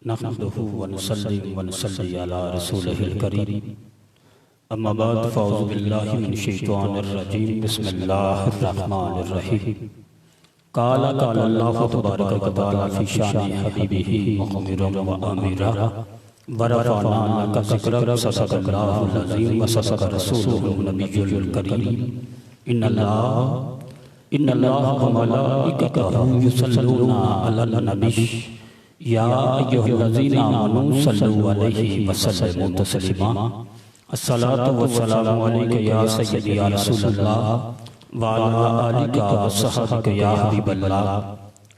नहमदुहु व नुसल्ली अला रसूलिहिल करीम। अम्मा बाद फ़अऊज़ु बिल्लाहि मिनश शैतानिर रजीम। बिस्मिल्लाहिर रहमानिर रहीम। क़ाला अल्लाहु तबारक व तआला फ़ी शानि हबीबिही मुख़बिरन व आमिरा व रफ़अना लका ज़िक्रक सदक़ल्लाहुल अज़ीम व सदक़ रसूलुहुन नबियुल करीम। इन्नल्लाहा व मलाइकतहु युसल्लूना अलन नबी या अय्युहल्लज़ीना आमनू सल्लु अलैहि व सल्लिमू तस्लीमा। अस्सलातु वस्सलामु अलैका या सय्यदी या रसूलल्लाह व अला आलिका व सहबिका या हबीबल्लाह।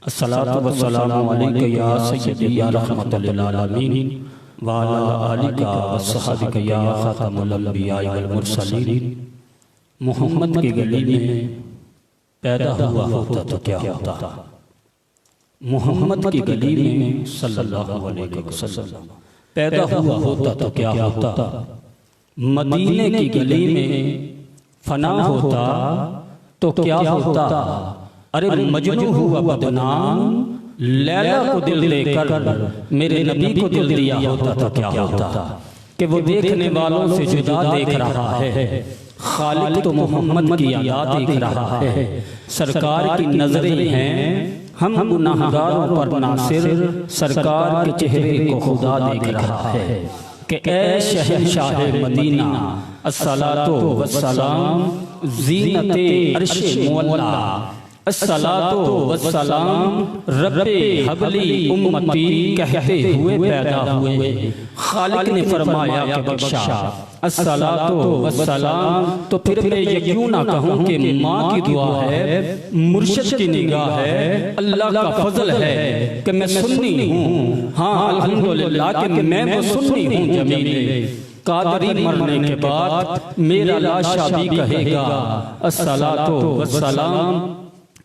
अस्सलातु वस्सलामु अलैका या सय्यदी या रहमतल लिल आलमीन व अला आलिका व सहबिका या खातमुल अंबिया वल मुरसलीन। मोहम्मद की गली में पैदा हुआ होता तो क्या होता। मोहम्मद की गली में सल्लल्लाहु अलैहि वसल्लम पैदा हुआ होता तो क्या होता। मदीने की गली में फना होता तो क्या होता। अरे मजनू हुआ बदनाम, लैला को दिल देकर मेरे नबी को दिल दिया होता तो क्या होता। कि वो देखने वालों से जुदा देख रहा है, खालिक तो मोहम्मद की अदा देख रहा है। सरकार की नजरें हैं हम गुनाहगारों पर नासिर, सरकार के चेहरे को खुदा देख रहा है। कि ऐ शहंशाह मदीना अस्सलातो वस्सलाम ज़ीनते अर्शे मुअल्ला, अस्सलातो वस्सलाम रब्बे हबली उम्मती कहते हुए पैदा हुए। खालिक ने फरमाया कि बख्शा अस्सलातो वस्सलाम। तो फिर मैं ये क्यों ना कहूँ कि माँ की दुआ है, मुर्शिद की निगाह है, अल्लाह का फजल है कि मैं सुन्नी हूँ। हाँ अल्हम्दुलिल्लाह कि मैं वो सुन्नी हूँ जमीले। कादरी मरने के बाद मेरा लाशा भी कहेगा अस्सलातो वस्सलाम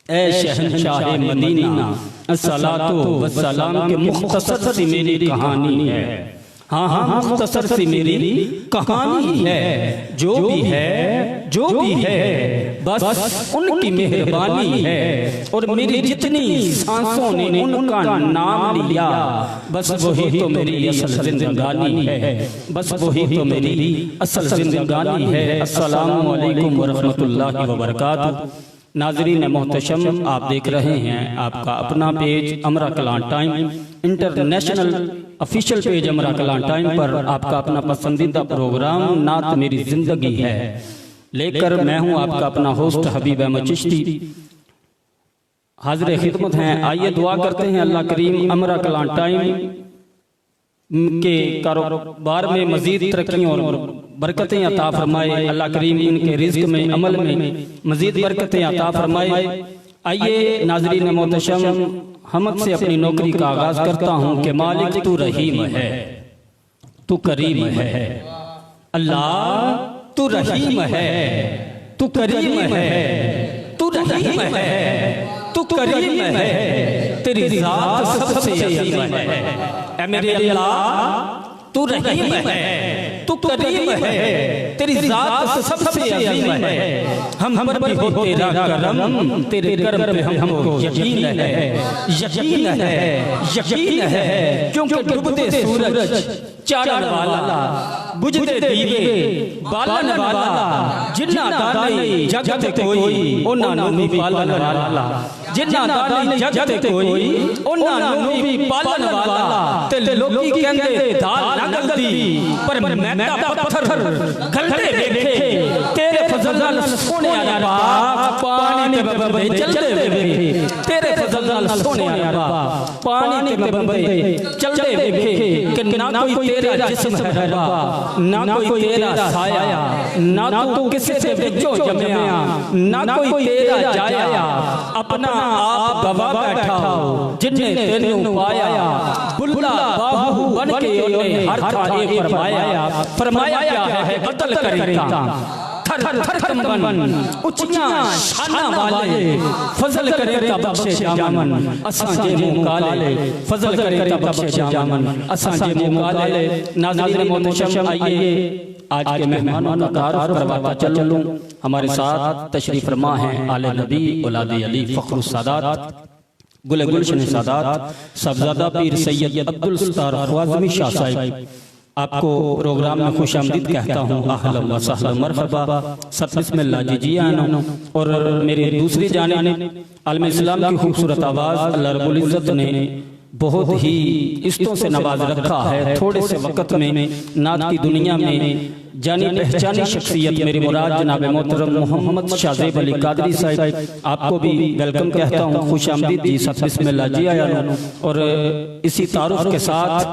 ऐ शहंशाह मदीना अस्सलातो वस्सलाम। के मुख्तसर सी मेरी कहानी है। हाँ हाँ मुख्तसर सी मेरी कहानी है। जो भी है बस उनकी मेहरबानी है। और मेरी जितनी सांसों ने उनका नाम लिया, बस वही तो मेरी असल जिंदगानी है। बस वही तो मेरी असल जिंदगानी है। अस्सलामु अलैकुम व रहमतुल्लाहि व बरकातुहू। नाज़रीन मोहतरम, आप देख रहे हैं आपका अपना page Amra Kalan time international official page Amra Kalan time पर आपका अपना पसंदीदा प्रोग्राम नात मेरी जिंदगी है लेकर मैं हूं आपका अपना होस्ट हबीब अहमद चिश्ती। हाजिर खिदमत हैं। आइए दुआ करते हैं अल्लाह करीम अमरा कलां टाइम के कारोबार में मजीद तरक्कियों और बरकतें अता फरमाए। अल्लाह करीम इनके रिज़्क़ में अमल में मजीद बरकतें अता फरमाए। आइए नाज़रीन मोहतरम, हमद से अपनी नौकरी का आगाज करता हूँ कि मालिक तू रहीम है, तू करीम है। अल्लाह तू रहीम है, तू करीम है, तू रहीम है, तू करीम है। तेरी ज़ात सबसे अज़ीम है। ऐ मेरे अल्लाह तू रहीम है, तू करीम है, तेरी ज़ात सबसे अज़ीम है। हम पर भी हो तेरा करम, तेरे करम पे हमको यकीन है, यकीन है, यकीन है। क्योंकि डूबते सूरज चारण वाला, बुझते दीवे बालन वाला, जिन्ना दानी जगत कोई ओना नूमी पालन वाला, जिन्ना दानी जगत कोई ओना नूमी पालन वाला। ते लोकी कहंदे दाल ना गलती पर मैं पत्थर गलते देखे। तेरे फजल नाल सोने रब्बा पानी ते बंबे चलदे वेखे। तेरे फजल नाल सोने रब्बा पानी ते बंबे चलदे वेखे। कि ना कोई तेरा जिस्म है रब्बा, ना कोई तेरा साया, ना तू किसी से विचों जमया, ना कोई तेरा जाया। अपना आप गवा बैठा हो जिन्ने तेनू पाया। बुल्ला बाहू बन के ओने हर थारे फरमाया क्या है कत्ल करेगा। थर थर कंबन उच्चियां शाना वाले, फजल करेगा बख्शे जामन असां जे मुंह काले। फजल करेगा बख्शे जामन असां जे मुंह काले। नाज़रीन मोहतरम, आइए आज के मेहमानों का तारुफ करवाता चलूं। हमारे साथ तशरीफ फरमा हैं आले नबी औलाद अली फ़ख्रुस सादात गुल गुलशन सादात साहबजादा पीर सैयद अब्दुल सत्तार ख्वाज़मी शाह साहिब आपको प्रोग्राम में खुश आमदीद कहता हूँ। अहलन व सहलन मरहबा सत बिस्मिल्लाह जी आना। और मेरे दूसरी जानिब आलम इस्लाम की खूबसूरत आवाज़ अल्लाह रब्बुल इज़्ज़त ने बहुत ही इस्तों से नवाज रखा है। थोड़े से वक़्त में नात की दुनिया में जानी पहचानी शख्सियत मेरी मुराद जनाब मोहतरम मोहम्मद शाहज़ेब अली कादरी साहिब आपको भी वेलकम कहता हूँ। खुश आमदीद जी सत बिस्मिल्लाह जी आया। और इसी तारुफ के साथ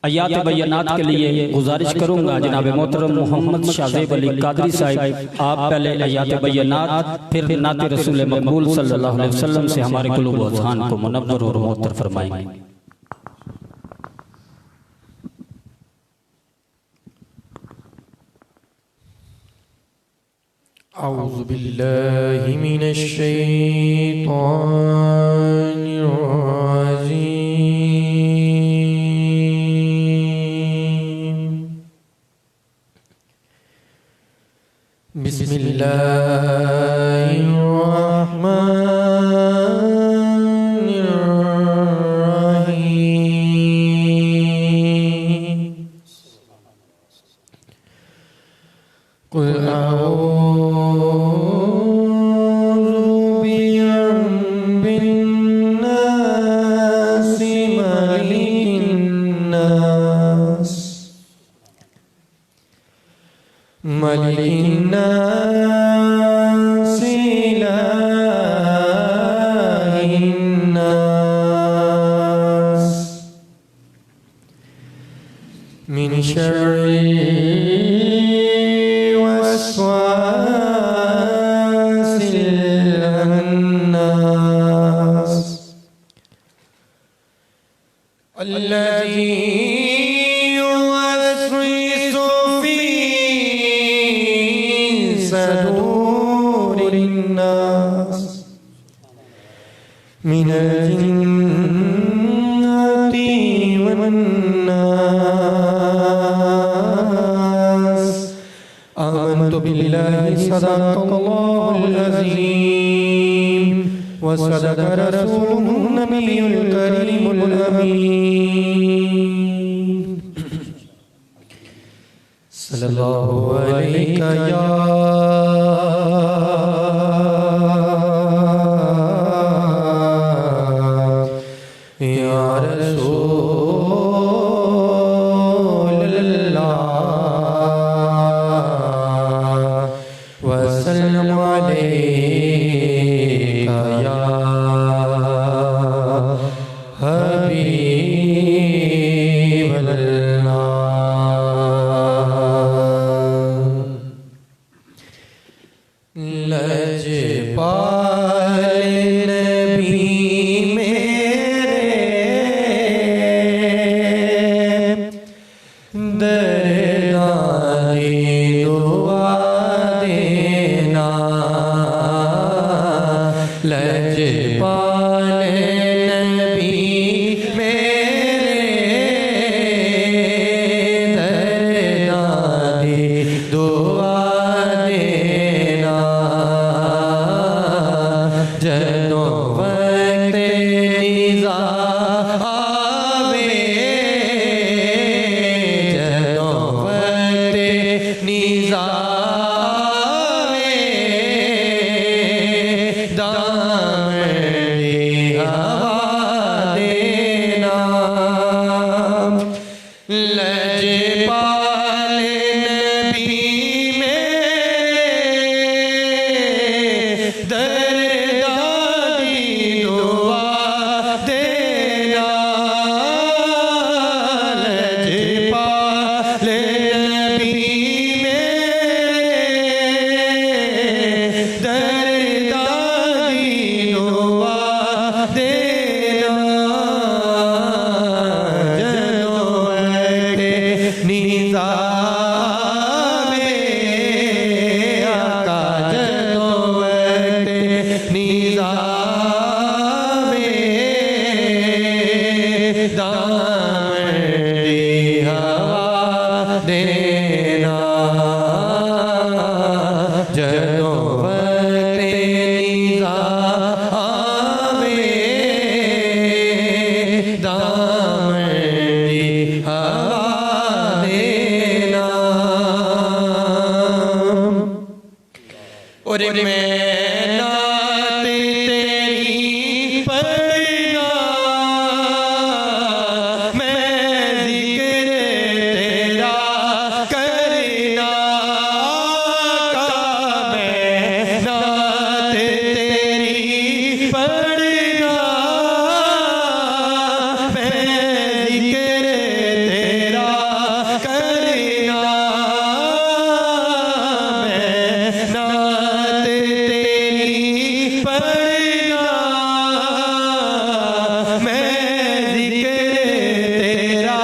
आयात बय्यनात के लिए गुजारिश करूंगा जनाब मोहतरम मोहम्मद शाहज़ेब अली कादरी साहिब आप पहले आयात बय्यनात फिर नात रसूल मकबूल सल्लल्लाहु अलैहि वसल्लम से हमारे कुलूब व अज़हान को मुनव्वर और मुअत्तर फरमाएंगे। औज़ु बिल्लाहि मिनश शैतानिर रजीम। बिस्मिल्लाहिर्रहमानिर्रहीम। कुल मलिकिन्नास इलाहिन्नास मिन शर्रिल वस्वासिल खन्नास अल्लज़ी मिनल जिन्नति वन्नास। आमन्तु बिल्लाहि सदक़ल्लाहुल अज़ीम व सदक़ रसूलुहुन नबियुल करीमुल अमीन। सल्लल्लाहु अलैका या और मैं नात तेरी पढ़ना, मैं जिक्र तेरा करना, मैं नात तेरी पढ़ना, मैं जिक्र तेरा करना, मैं नात तेरी पढ़ना, मैं जिक्र तेरा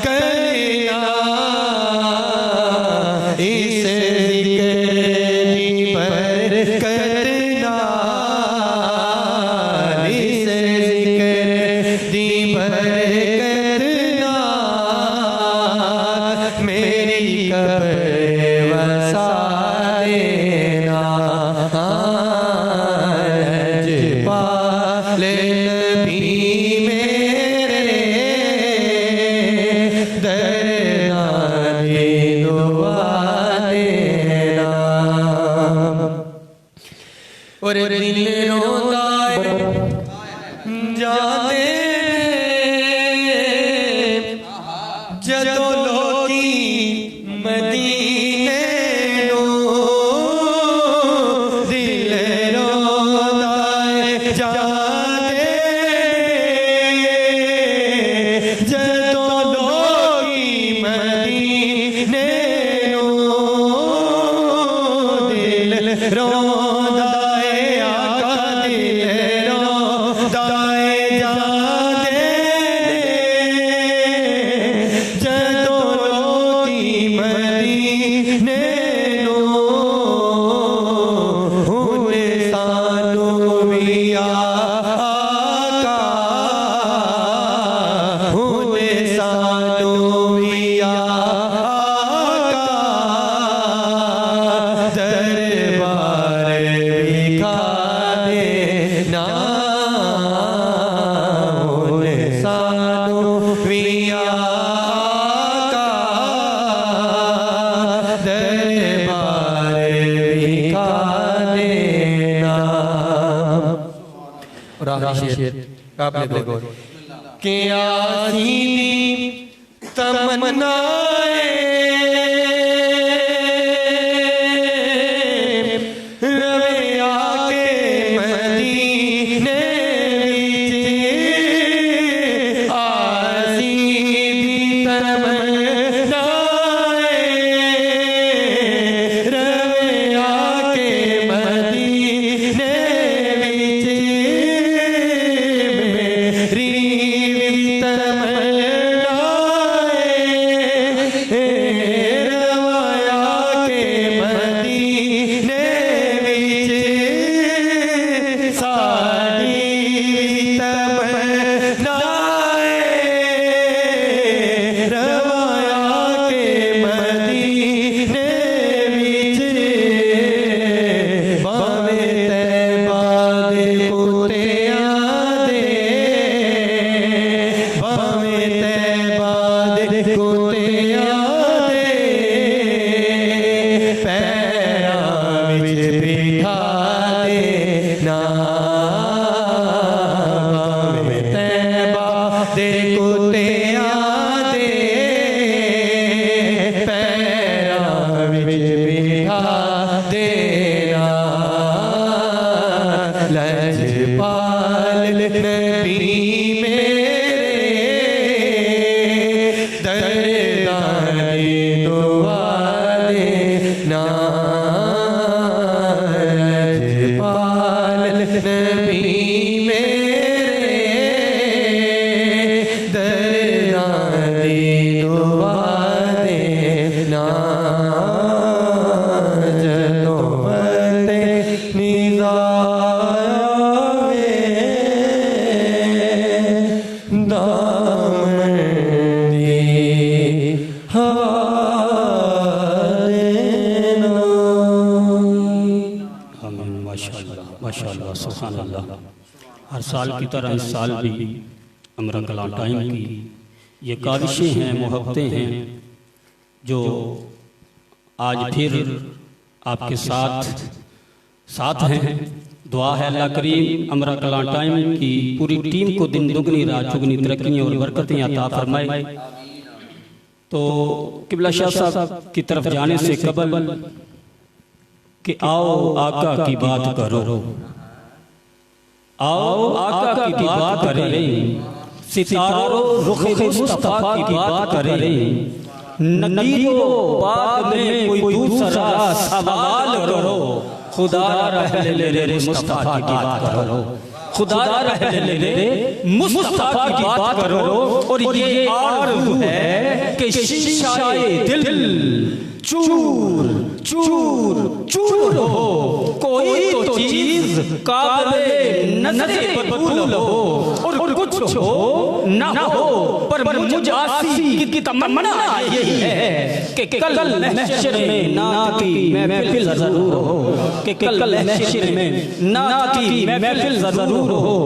करना, इस जिक्र दी पर करना, इस जिक्र दी पर करना, मेरी कब्र वसा देना, पाले नबी मेरे दरदाने दुआ देना। और दिल रोंदा जाते जदों लोकी मदीने नूं, दिल रोंदा जाते जदों लोकी मदीने नूं, दिल रोंदा आका, दिल रोंदा जाते जदों लोकी मदीने नूं, हुण सानू भी आका, हुण सानू भी आका, दरबार विखा देना, हुण सानू भी आका, दरबार विखा देना। और आखिरी शेर काबिल गौर कि आसीनी तमन्नाए रवे आके मदीने विच, आसीनी तमन्नाए रवे आके मदीने विच, मेरी तमन्नाए रवाया के मदीने विच, साडी तमन्नाए रवाया के मदीने विच, भावे तैबा दे कुत्तियां दे, भावे तैबा दे कुत्तियां दे पैरां विच बिठा देना, भावे तैबा दे कुत्तियां दे पैरां विच बिठा देना, लजपाल नबी मेरे दरदाने दुआ देना, लजपाल नबी मेरे दरदाने दुआ देना, जदों मते निज़ारे दामन दी हवा देना। आमीन। माशाअल्लाह माशाअल्लाह सुभान अल्लाह। हर साल की तरह इस साल भी अमरा कलाम टाइम की ये काविशें हैं, मोहब्बतें हैं जो आज फिर आपके साथ हैं। दुआ है अल्लाह करीम अमरा कलाम टाइम की पूरी टीम को दिन दुगनी रात चुगनी तरक्की और बरकतें अता फरमाए। तो किबला शाह साहब की तरफ जाने से कबल कि आओ आका की बात करो, आओ आका की बात करें, सितारों रुखे मुस्तफा की बात करें, नकीरों बाद में कोई दूसरा सवाल करो, खुदा रहले मुस्तफा की बात करो, खुदा रहले मुस्तफा की बात करो। और ये आरज़ू है कि शीशाए दिल चूर चूर चूर हो, कोई तो चीज काबिले नज़रे बतूल हो, और कुछ हो ना हो पर मुझे आसी की तमन्ना यही है कि कल महशर में ना की महफिल जरूर हो, कि कल महशर में ना की महफिल जरूर हो,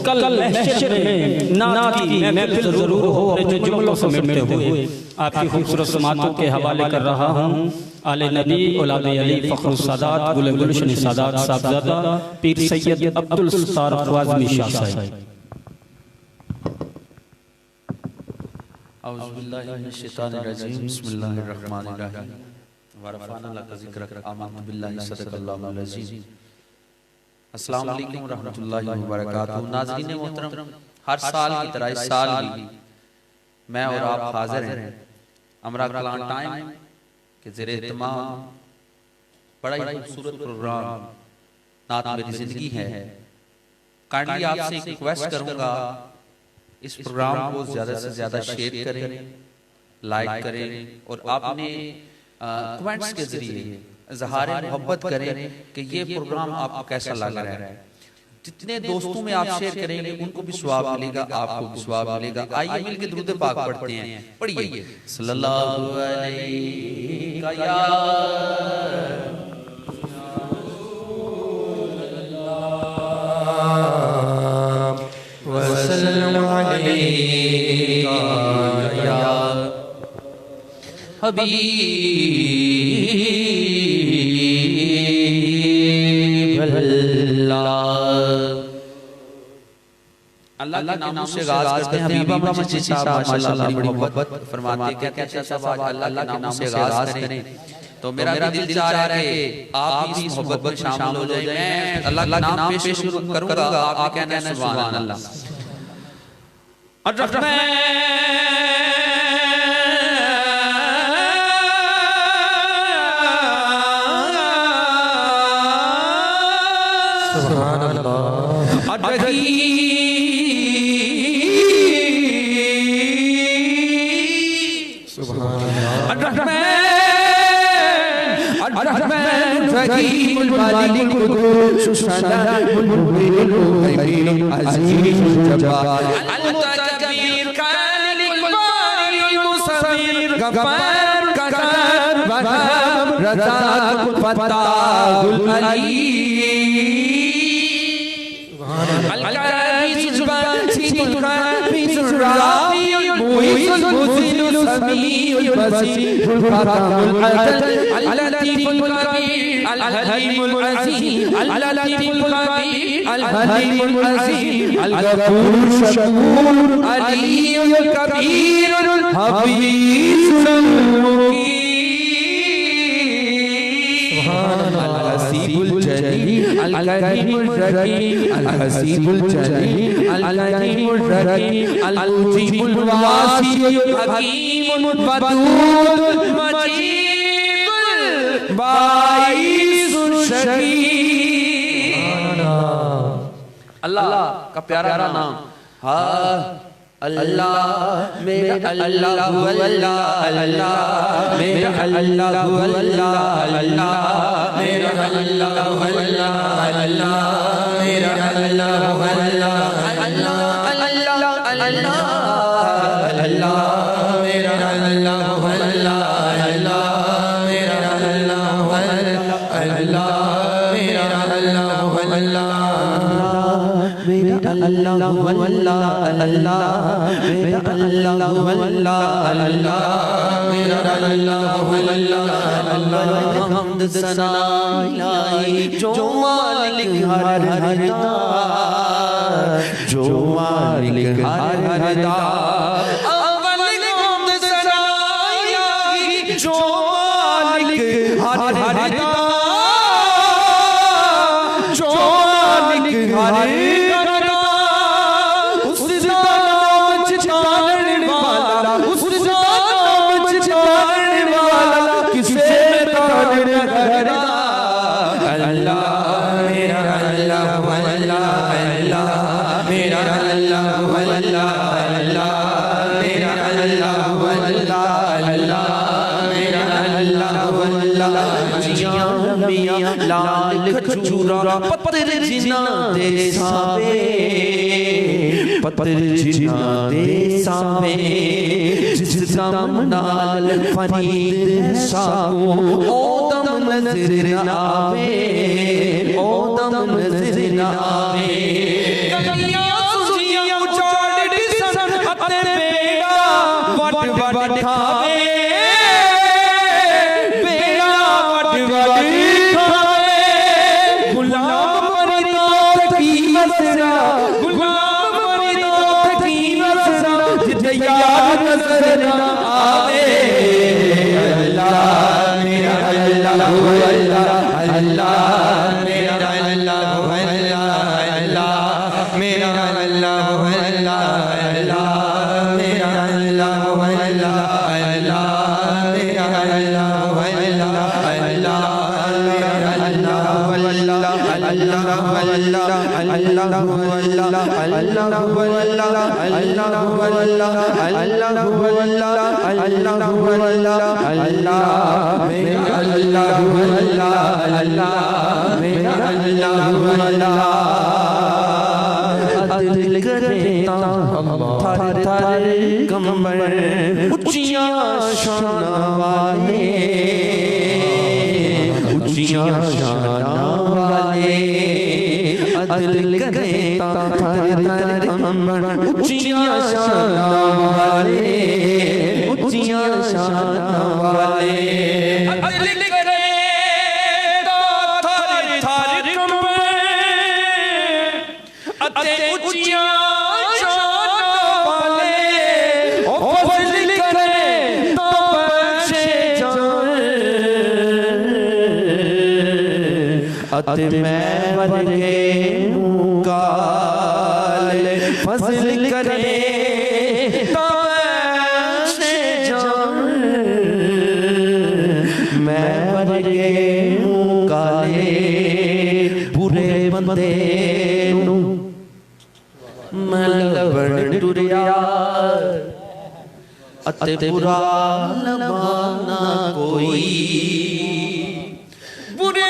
कल महशर में ना की महफिल जरूर हो। अपने जुमलों को समेटते हुए आपकी खूबसूरत समातों के हवाले कर रहा हूँ आले नबी औलाद अली फ़ख्रुल सादात गुल गुलशन सादात साहबजादा पीर सैयद अब्दुल सत्तार ख्वाज़मी शाह साहब। औज़ु बिल्लाहि मिनश शैतानिर रजीम, बिस्मिल्लाहिर रहमानिर रहीम, व रफ़अना लका ज़िक्रक, आमनतु बिल्लाहि सदक़ल्लाहुल अज़ीम। अस्सलामु अलैकुम व रहमतुल्लाहि व बरकातहू। नाज़रीन मोहतरम, हर साल की तरह इस साल भी मैं और आप हाज़िर हैं अमरा कलाम टाइम के ज़ेरे इत्माम बड़ा ही खूबसूरत प्रोग्राम नात मेरी ज़िंदगी है। काइंडली आपसे एक रिक्वेस्ट करूँगा, इस प्रोग्राम को ज़्यादा से ज़्यादा शेयर करें, लाइक करें और आपने कमेंट्स के ज़रिए इज़हार मोहब्बत करें कि ये प्रोग्राम आपको कैसा लग रहा है। जितने दोस्तों में आप शेयर करेंगे उनको भी सवाब मिलेगा, आपको भी सवाब मिलेगा। आइए मिलके दुरूद पाक पढ़ते हैं। पढ़िए सल्लल्लाहु अलैहि वसल्लम या हबीब अल्लाह के नाम से आगाज़ करते हैं। हबीब अहमद चिश्ती साहब माशाअल्लाह बड़ी मोहब्बत फरमाते हैं कि अच्छा साहब अल्लाह के नाम से आगाज़ करें। तो मेरा दिल चाह रहा है कि आप भी इस मोहब्बत में शामिल हो जाएं। मैं अल्लाह का नाम पेश शुरू करूंगा, आप कहना है सुभान अल्लाह। सुभान अल्लाह। रहीमुल मालिकुल कुद्दूस सलामुल मुबीनुल मुहैमिनुल अज़ीज़ुल जब्बार अल मुतकब्बिर खालिकुल बारिउल मुसव्विर गफ्फार कहर वहाब रज़ाकुल फत्ताहुल अलीम अल काबिज़ुल बासितुल काबिज़ुल राफ़िउल मुइज़ुल मुज़िलुल समीउल बसीरुल फताहुल अदल अल लतीफुल कबीर अल हलीमुल अज़ीम अल लतीफुल कबीर अल हलीमुल अज़ीम अल गफूरुश शकूर अलीयुल कबीरुल हबीबुल मुकीम सुभान अल्लाह। हसीबुल जलील अल करीमुल रकीब अल हसीबुल जलील अल करीमुल रकीब अल मुजीबुल वासियुल हकीमुल बदूल मजीदुल बाइसुल शकीर। अल्लाह का प्यारा नाम हाँ अल्लाह मेरा अल्लाह हु अल्लाह अल्लाह मेरा अल्लाह हु अल्लाह अल्लाह मेरा अल्लाह हु अल्लाह अल्लाह मेरा अल्लाह हु अल्लाह अल्लाह अल्लाह अल्लाह अल्लाह मेरा अल्लाह हु अल्लाह अल्लाह मेरा अल्लाह हु अल्लाह मेरा अल्लाह हु अल्लाह मेरा अल्लाह हु अल्लाह अल्लाह मेरा अल्लाह अल्लाह अल्लाह मेरा अल्लाह अल्लाह अल्लाह हमद सना इलाही जो मालिक हर हर दा जो मालिक हर हर दा अव्वल हमद सना इलाही जो मालिक हर हर दा जो मालिक हर लाल खजूरा पत्थर जिना दे सावे पत्थर जिना दे सावे जिस दम नाल फरीद साओ ओ दम नजर न आवे ओ दम नजर न आवे गलियां सुजियां उचाड़ दिसन अते बेड़ा वट वट खावे उच्चियां शान वाले उच्चियां शान वाले अदल करता थर थर कंबल उच्चियां शान वाले उच्चियां शान वाले अदल करता थर थर कंबल अते उच्चियां अते मैं वर्गे काल फजल करे ताशे जान मैं वर्गे काले बुरे बंदे मलवण टुरिया अते बुरा लबाना कोई बुरे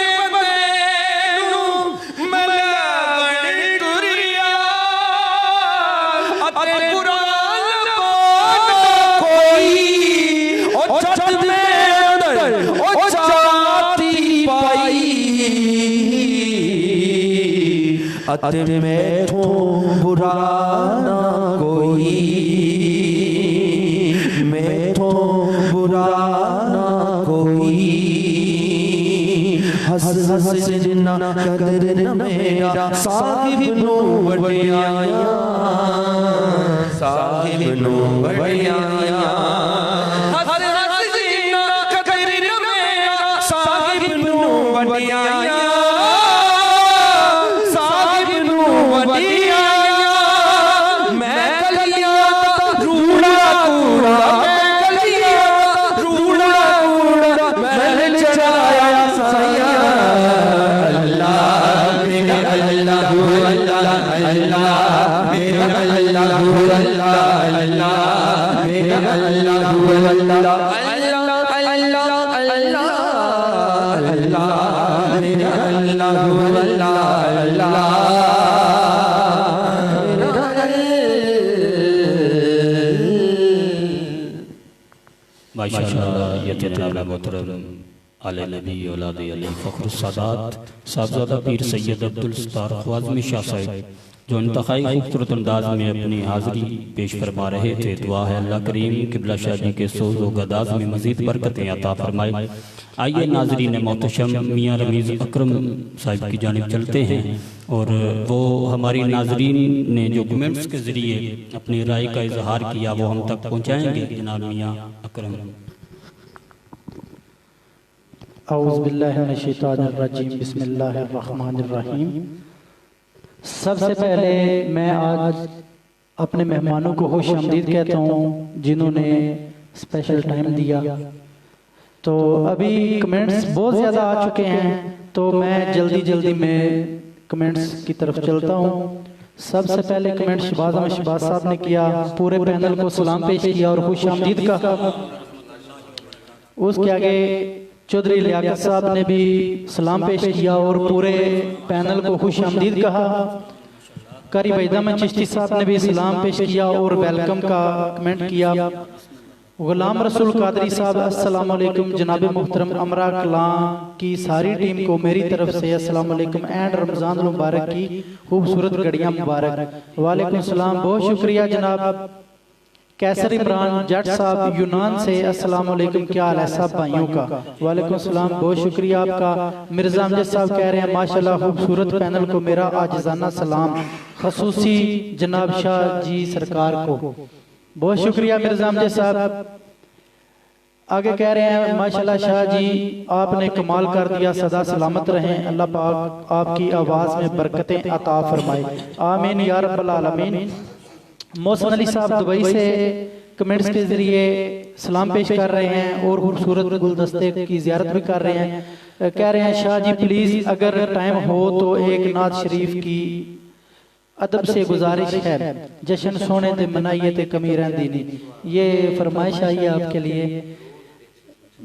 अते मैं तो बुरा ना कोई मैं तो बुरा ना कोई हस हस जिन्ना कदर न मेरा साहिब नो वडियाया साहिब नो वडियाया हस हस जिन्ना कदर न मेरा साहिब नो वडियाया माशाअल्लाह ये जनाब मोहतरम आले नबी औलाद अली फ़ख्र सादात साहबजादा पीर सैयद अब्दुल सत्तार ख्वाज़मी शाह साहिब जो इंतहाई खूबसूरत अंदाज में अपनी हाज़िरी पेश फरमा रहे थे। दुआ है अल्लाह करीम किबला शाह जी के सोज़ व गदाज में मज़ीद बरकतें अता फरमाए। आइए नाज़रीन मोहतशम, मियाँ रमीज़ अकरम साहिब की जानिब चलते हैं और वो हमारी नाज़रीन ने जो कमेंट्स के ज़रिए अपनी राय का इजहार किया वो हम तक पहुँचाएँगे। जनाब मियाँ अकरम। औज़ु बिल्लाहि मिनश शैतानिर रजीम, बिस्मिल्लाहिर रहमानिर रहीम। सबसे पहले मैं आज अपने मेहमानों को खुश आमदीद कहता हूँ जिन्होंने स्पेशल टाइम दिया। तो अभी कमेंट्स बहुत ज़्यादा आ चुके हैं, तो मैं जल्दी में कमेंट्स की तरफ चलता हूँ। सबसे पहले कमेंट शहबाज अहमद शहबाज साहब ने किया, पूरे पैनल को सलाम पेश किया और खुश आमदीद कहा। उसके आगे चौधरी लियाकत साहब ने भी सलाम पेश किया और पूरे पैनल को खुश आमदीद कहा। कारी बैदम चिश्ती साहब ने भी सलाम पेश किया और वेलकम का कमेंट किया। गुलाम रसूल कादरी साहब अस्सलाम वालेकुम, जनाब मुहतरम अमरा कलां की सारी टीम को मेरी तरफ से अस्सलाम वालेकुम एंड रमज़ान मुबारक की खूबसूरत घड़ियां मुबारक। वालेकुम सलाम, बहुत शुक्रिया जनाब कैसर इमरान जट साहब यूनान से, अस्सलाम वालेकुम, क्या हाल है सब भाइयों का। वालेकुम सलाम, बहुत शुक्रिया आपका। मिर्जा अमजद साहब कह रहे हैं माशाल्लाह खूबसूरत पैनल को मेरा आजिज़ाना सलाम, खसूसी जनाब शाह जी सरकार को। बहुत शुक्रिया मिर्जा अमजद साहब। आगे कह रहे हैं माशाल्लाह शाह जी आपने कमाल कर दिया, सदा सलामत रहें, अल्लाह पाक आपकी आवाज़ में बरकतें अता फरमाए, आमीन या रब्बल आलमीन। मोहसिन अली साहब दुबई से कमेंट्स के जरिए सलाम पेश कर रहे हैं और खूबसूरत गुलदस्ते की ज़ियारत भी कर रहे हैं। कह रहे हैं शाह जी प्लीज़ अगर टाइम हो तो एक नात शरीफ की अदब से गुजारिश है, जश्न सोने ते मनाइए ते कमी रहती नहीं। ये फरमाइश आई है आपके लिए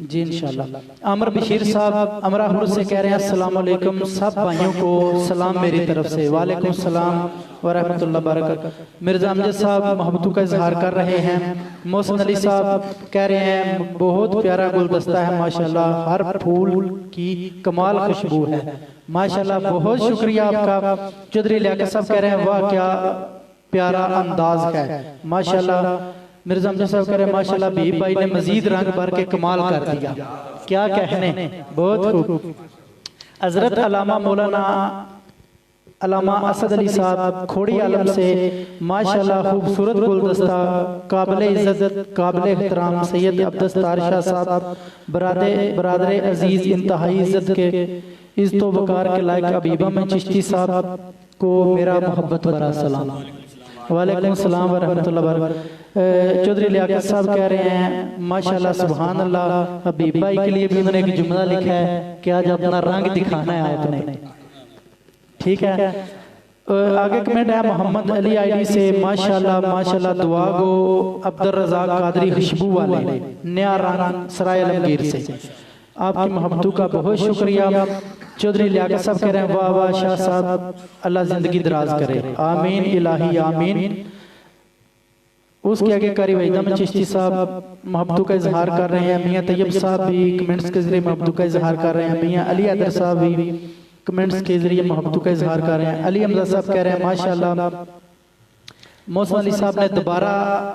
जी इंशाल्लाह। आमर बशीर साहब अमराहुर से कह रहे हैं अस्सलाम वालेकुम, सब भाइयों को सलाम मेरी तरफ से। वालेकुम सलाम व रहमतुल्लाह बरकत। मिर्जा अमजद साहब मोहब्बतों का इजहार कर रहे हैं। मोहसिन अली साहब कह रहे हैं बहुत प्यारा गुलदस्ता है माशाल्लाह, हर फूल की कमाल खुशबू है माशाल्लाह, बहुत शुक्रिया आपका। चौधरी लियाकत साहब कह रहे हैं वाह क्या प्यारा अंदाज है माशाल्लाह। मिर्जा अमजद साहब कह रहे हैं माशाल्लाह बीब भाई ने मजीद रंग भर के कमाल कर दिया, क्या कहने, बहुत खूब। हजरत अल्लामा मौलाना अल्लामा असद अली साहब खोड़ी आलम से माशाल्लाह खूबसूरत गुलदस्ता, काबिल इज्जत काबिल एहतराम सैयद अब्दुस्तार शाह साहब बरादर अजीज इंतहाई इज्जत के इज़्ज़त व वक़ार के लायक अबीबा में चिश्ती साहब को मेरा मोहब्बत भरा सलाम। वालेकुम सलाम व रहमतुल्लाह बरकातहू। चौधरी लियाकत साहब कह रहे हैं माशाल्लाह सुभान अल्लाह, हबीब भाई के लिए भी उन्होंने एक जुमला लिखा है कि आज अपना रंग दिखाना है आपने, ठीक है। आगे कमेंट है मोहम्मद अली आईडी से माशाल्लाह माशाल्लाह दुआ गो अब्दुल रज़ाक कादरी खुशबू वाले नया रंग सराय आलमगीर से, आपकी मोहब्बतों का बहुत शुक्रिया। चौधरी लियाकत साहब कह रहे हैं वाह वाह शाह साहब, अल्लाह जिंदगी दराज करे, आमीन इलाही आमीन। उसके आगे कारी वहीदा चिश्ती साहब मोहब्बतों का इजहार कर रहे हैं। मियाँ तैयब साहब भी कमेंट्स के जरिए मोहब्बतों का इजहार कर रहे हैं। मियाँ अली अदर साहब भी कमेंट्स के जरिए मोहब्बतों का इजहार कर रहे हैं। अली अमजद साहब कह रहे हैं माशाल्लाह। मोहसिन अली साहब ने दोबारा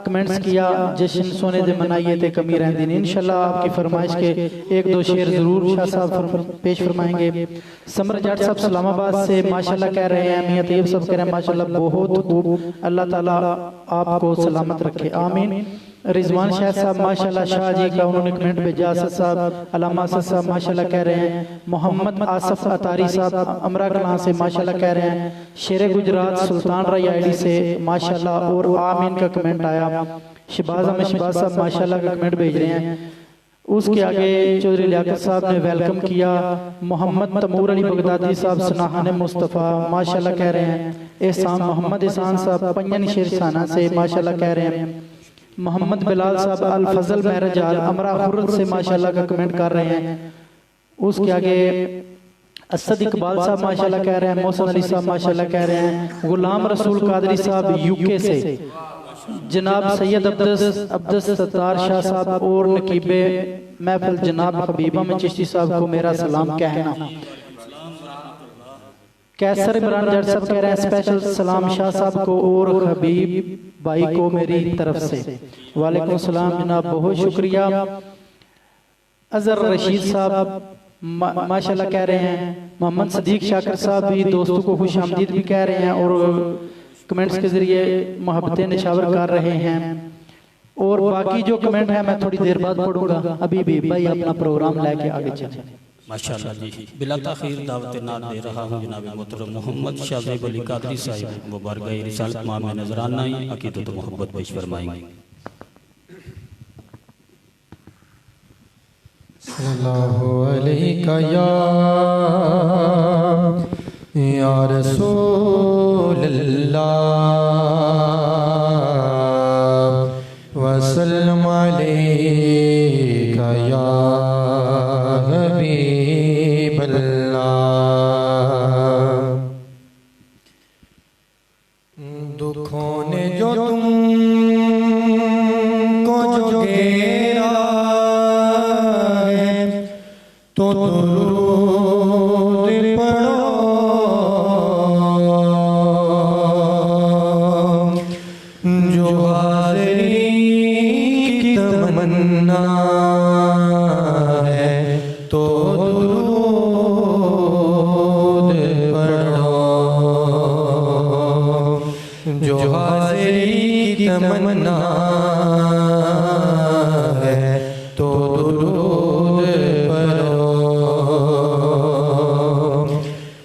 कमेंट्स किया जश्न सोने दे मनाइए ते कमी रहती नहीं। इंशाल्लाह आपकी फरमाइश के एक दो शेर जरूर शाह साहब पेश फरमाएंगे। समर जाट साहब इस्लामाबाद से माशाल्लाह कह रहे हैं। मियाँ तैयब साहब कह रहे हैं माशाल्लाह बहुत खूब, अल्लाह ताला आपको सलामत रखे, आमीन। रिजवान शाह साहब माशाल्लाह शाह जी का उन्होंने कमेंट भेजा। असद साहब अल्लामा असद साहब माशाल्लाह कह रहे हैं। मोहम्मद आसफ अतारी साहब अमरा कलां से माशाल्लाह कह रहे हैं। शेर गुजरात सुल्तान राय आईडी से माशाल्लाह और आमीन का कमेंट आया। शहबाज अहमद शहबाज साहब माशाल्लाह का कमेंट भेज रहे हैं। उसके आगे चौधरी लियाकत साहब ने वेलकम किया। मोहम्मद तमूर अली बगदादी साहब सनाहन मुस्तफ़ा माशाल्लाह कह रहे हैं। एहसान मोहम्मद एहसान साहब पंजन शेरसाना से माशाल्लाह कह रहे हैं। मोहम्मद बिलाल साहब अल फजल महरजाल अमरा खुर्रत से माशाल्लाह का कमेंट कर रहे हैं। उसके आगे असद इकबाल साहब माशाल्लाह कह रहे हैं। मोहसिन अली साहब माशाल्लाह कह रहे हैं। गुलाम रसूल कादरी साहब यूके से जनाब सैयद अब्दुस सत्तार शाह साहब और नकीबे महफिल जनाब हबीबा में चिश्ती साहब को मेरा सलाम कहना। कैसर इमरान जट साहब कह रहे हैं स्पेशल सलाम शाह साहब को और हबीब भाई को मेरी तरफ से। वालेकुम सलाम जनाब, बहुत शुक्रिया। अजहर रशीद साहब माशाल्लाह कह रहे हैं। मोहम्मद सदीक शाकिर साहब भी दोस्तों को खुश आमदीद भी कह रहे हैं और कमेंट्स के जरिए मोहब्बतें निछावर कर रहे हैं। और बाकी जो कमेंट है मैं थोड़ी देर बाद पढ़ूंगा। अभी भी भाई अपना प्रोग्राम लेके आगे चलें। माशाअल्लाह जी, बिला ताखीर दावत नात दे रहा हूँ जनाब मोहतरम मोहम्मद शाज़ैब अली कादरी साहिब वो बारगाह रिसालत माह में नजराना अकीदत मोहब्बत पेश फरमाएंगे। सल्लल्लाहु अलैका या रसूल अल्लाह वसल्लम अलैका या हबीब अल्लाह। दुखों ने जो तुमको जो घेरा है तो दुरूद पढ़ो, जो हाज़िरी की तमन्ना है तो दुरूद पढ़ो, जो हाज़िरी की तमन्ना है तो दुरूद पढ़ो।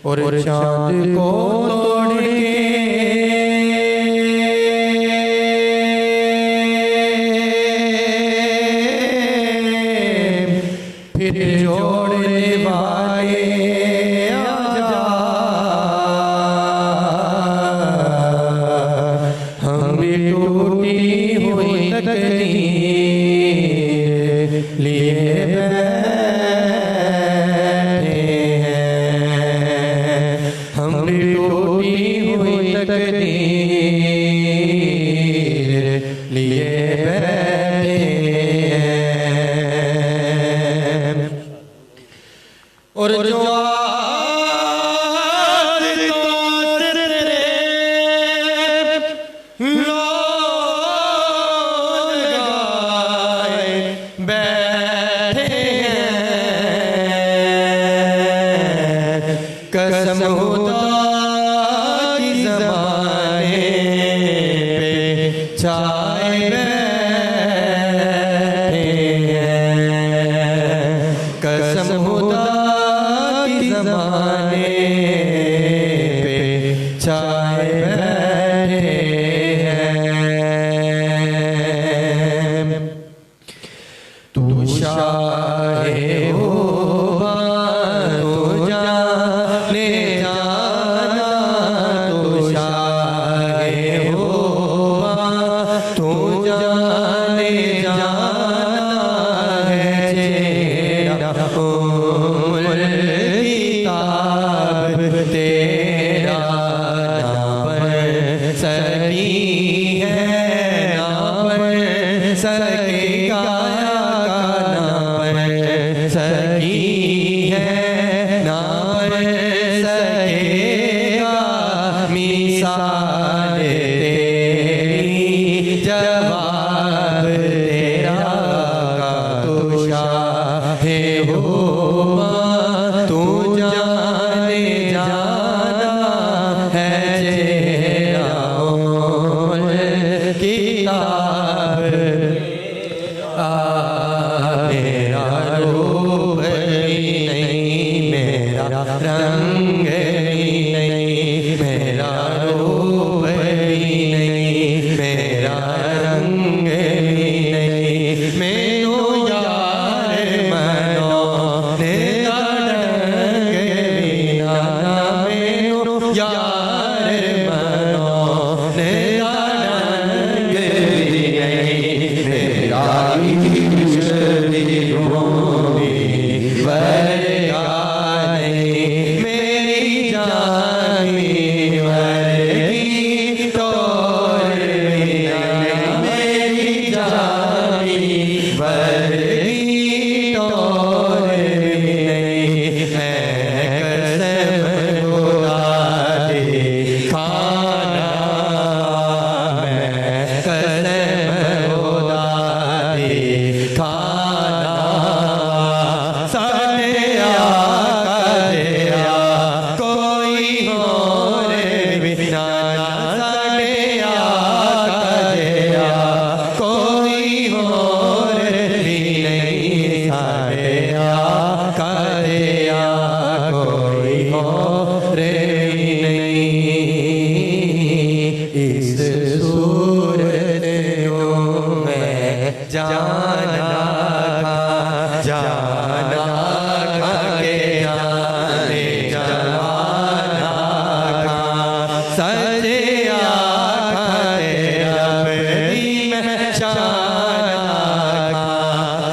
और चाँद को तोड़ के फिर जोड़ने वाले आजा, हम भी टूटी हुई तकदीर लिए बैठे हैं, हम भी टूटी हुई तकदीर लिए बैठे हैं। और जो आज तो तेरे लोग लगाए बैठे हैं, कसम खुदा की ज़माने पे छाए बैठे हैं, कसम खुदा की ज़माने पे छाए बैठे हैं। तू शाहे हो तो जाने जाना, तू शाहे हो तो जाने जाना है चेहरा उम्र किताब तेरा ना बन सकी है, ना बन सकेगा का ना बन सकी है, ना बन सकेगा मिसाल तेरी जवाब तेरा का। तू शाहे हो तू जाने जाना है चेहरा उम्र किताब, मेरा रूप नहीं, मेरा रंग नहीं, मेरा रूप नहीं, मेरा रंग नहीं, मैनो यार मनो तेरा रंग बिना ना, मैनो यार मनो तेरा रंग नहीं, मेरा मेरी जानी वर्गी तोर बिना, मेरी जानी वर्गी तोर नहीं है, कसम खुदा जाना खा जाना खा के जाने जाना खा सच्चे आका अपनी में जाना खा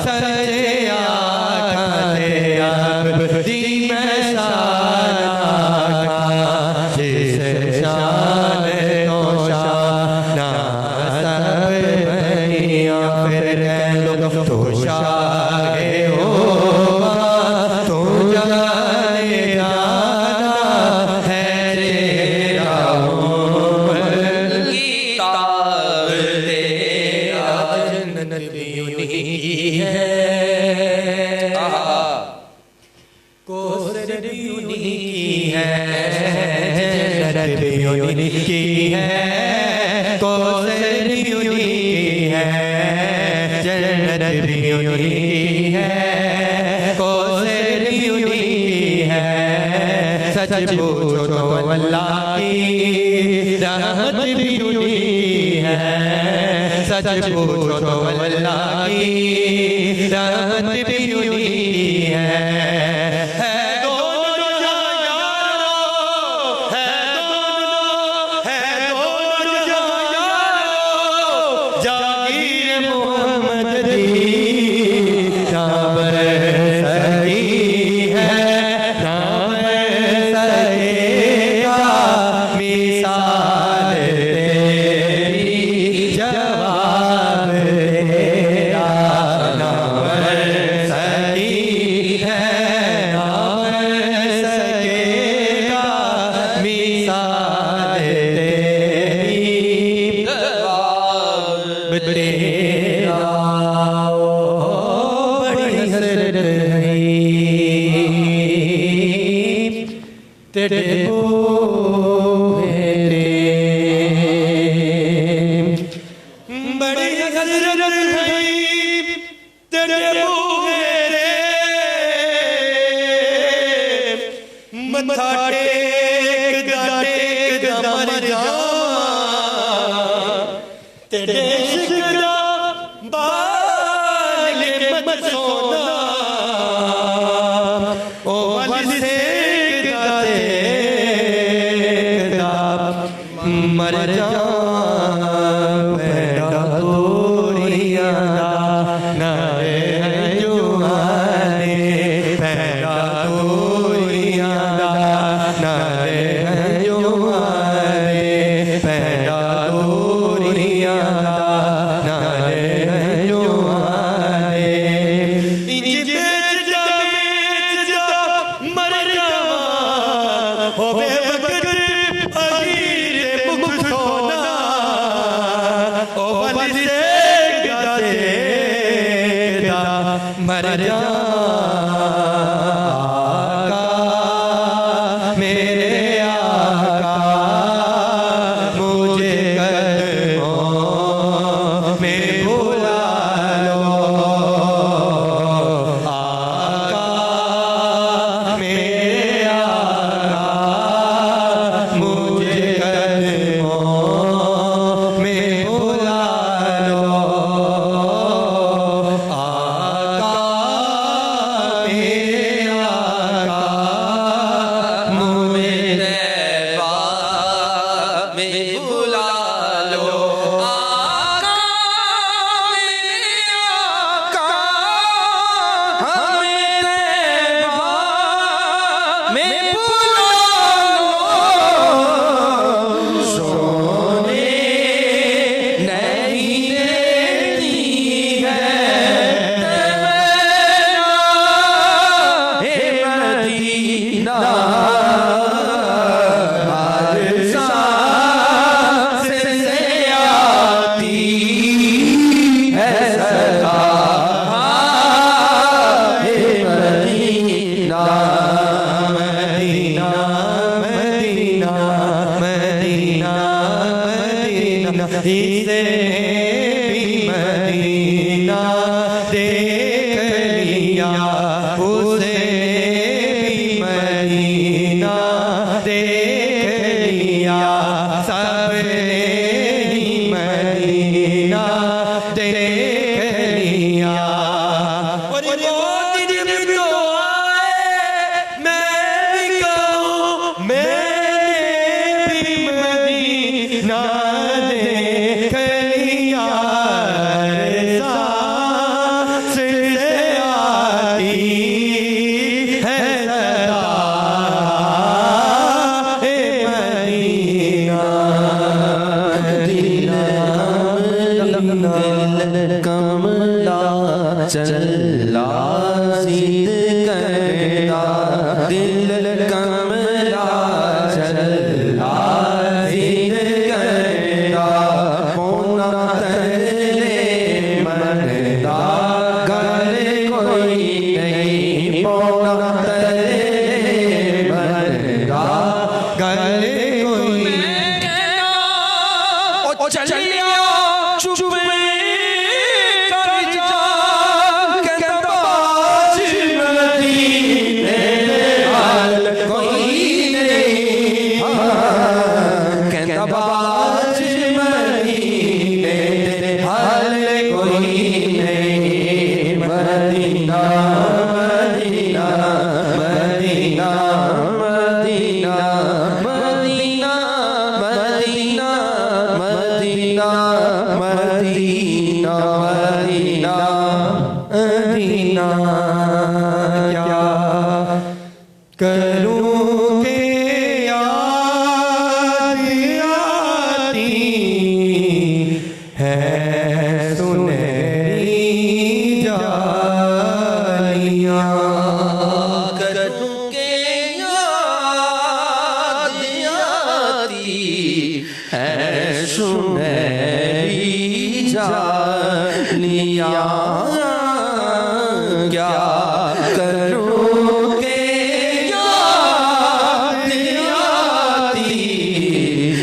सच्चे आका अपनी में जाना खा जिस शान तो शाना सब भैया फिर कह लो तो शाहे हो तो जाने जाना है तेरा किताब तेरा जन्नत भी उन्हीं की है कोसर भी उन्हीं की है जन्नत भी उन्हीं की है कोसर भी उन्हीं की है जन्नत भी उन्हीं की है कोसर भी उन्हीं की है सच पूछो तो अल्लाह की रहमत भी उन्हीं की है सच पूछो तो अल्लाह की रहमत भी उन्हीं की है दोनों जहां यारो है दोनों जहां यारो जागीर मोहम्मद दी नाम सही है नाम सहेगा मिसाल तेरी जवाब तेरा नाम सही है नाम सहेगा मिसाल तेरी जवाब तेरा बड़ी हसरत है तेरे बोहेरे बड़ी हसरत है तेरे बोहेरे मथा टेक दा मर जावा तेरे शिकरा बाल के मत सोना ओ वली से मर जा पैदा तोरिया नारे जुआने पैदा तोरिया नारे जुआने पैदा तोरिया नारे जुआने इंज बेच जा मर जावा होवे वक्त अजीर मुख सोना ओ वली से गाते दा मर जा आका मेरे आका मुझे कदमों में बुला लो आका मेरे आका मुझे कदमों में बुला लो आका गलियां और वो दिन तो आए मैं भी कहूं मैंने भी मदीना देख लिया सांस से आती है सदा ए मदीना दिल कमला चला जिद करता दिल कमला चला जिद करता पौना तले मनदा गल कोई नहीं पौना तले मनदा गल कोई ओ चलिया चुप कर जा बाज मदीने हाल कोई नहीं कहता बाज मदीने हाल कोई नहीं Medina Medina Medina Medina Medina Medina Medina Medina Medina Medina क्या करूं के याद आती है सुनहरी जालियां करूंगे याद आती है सुनहरी जालियां क्या करूंगे याद आती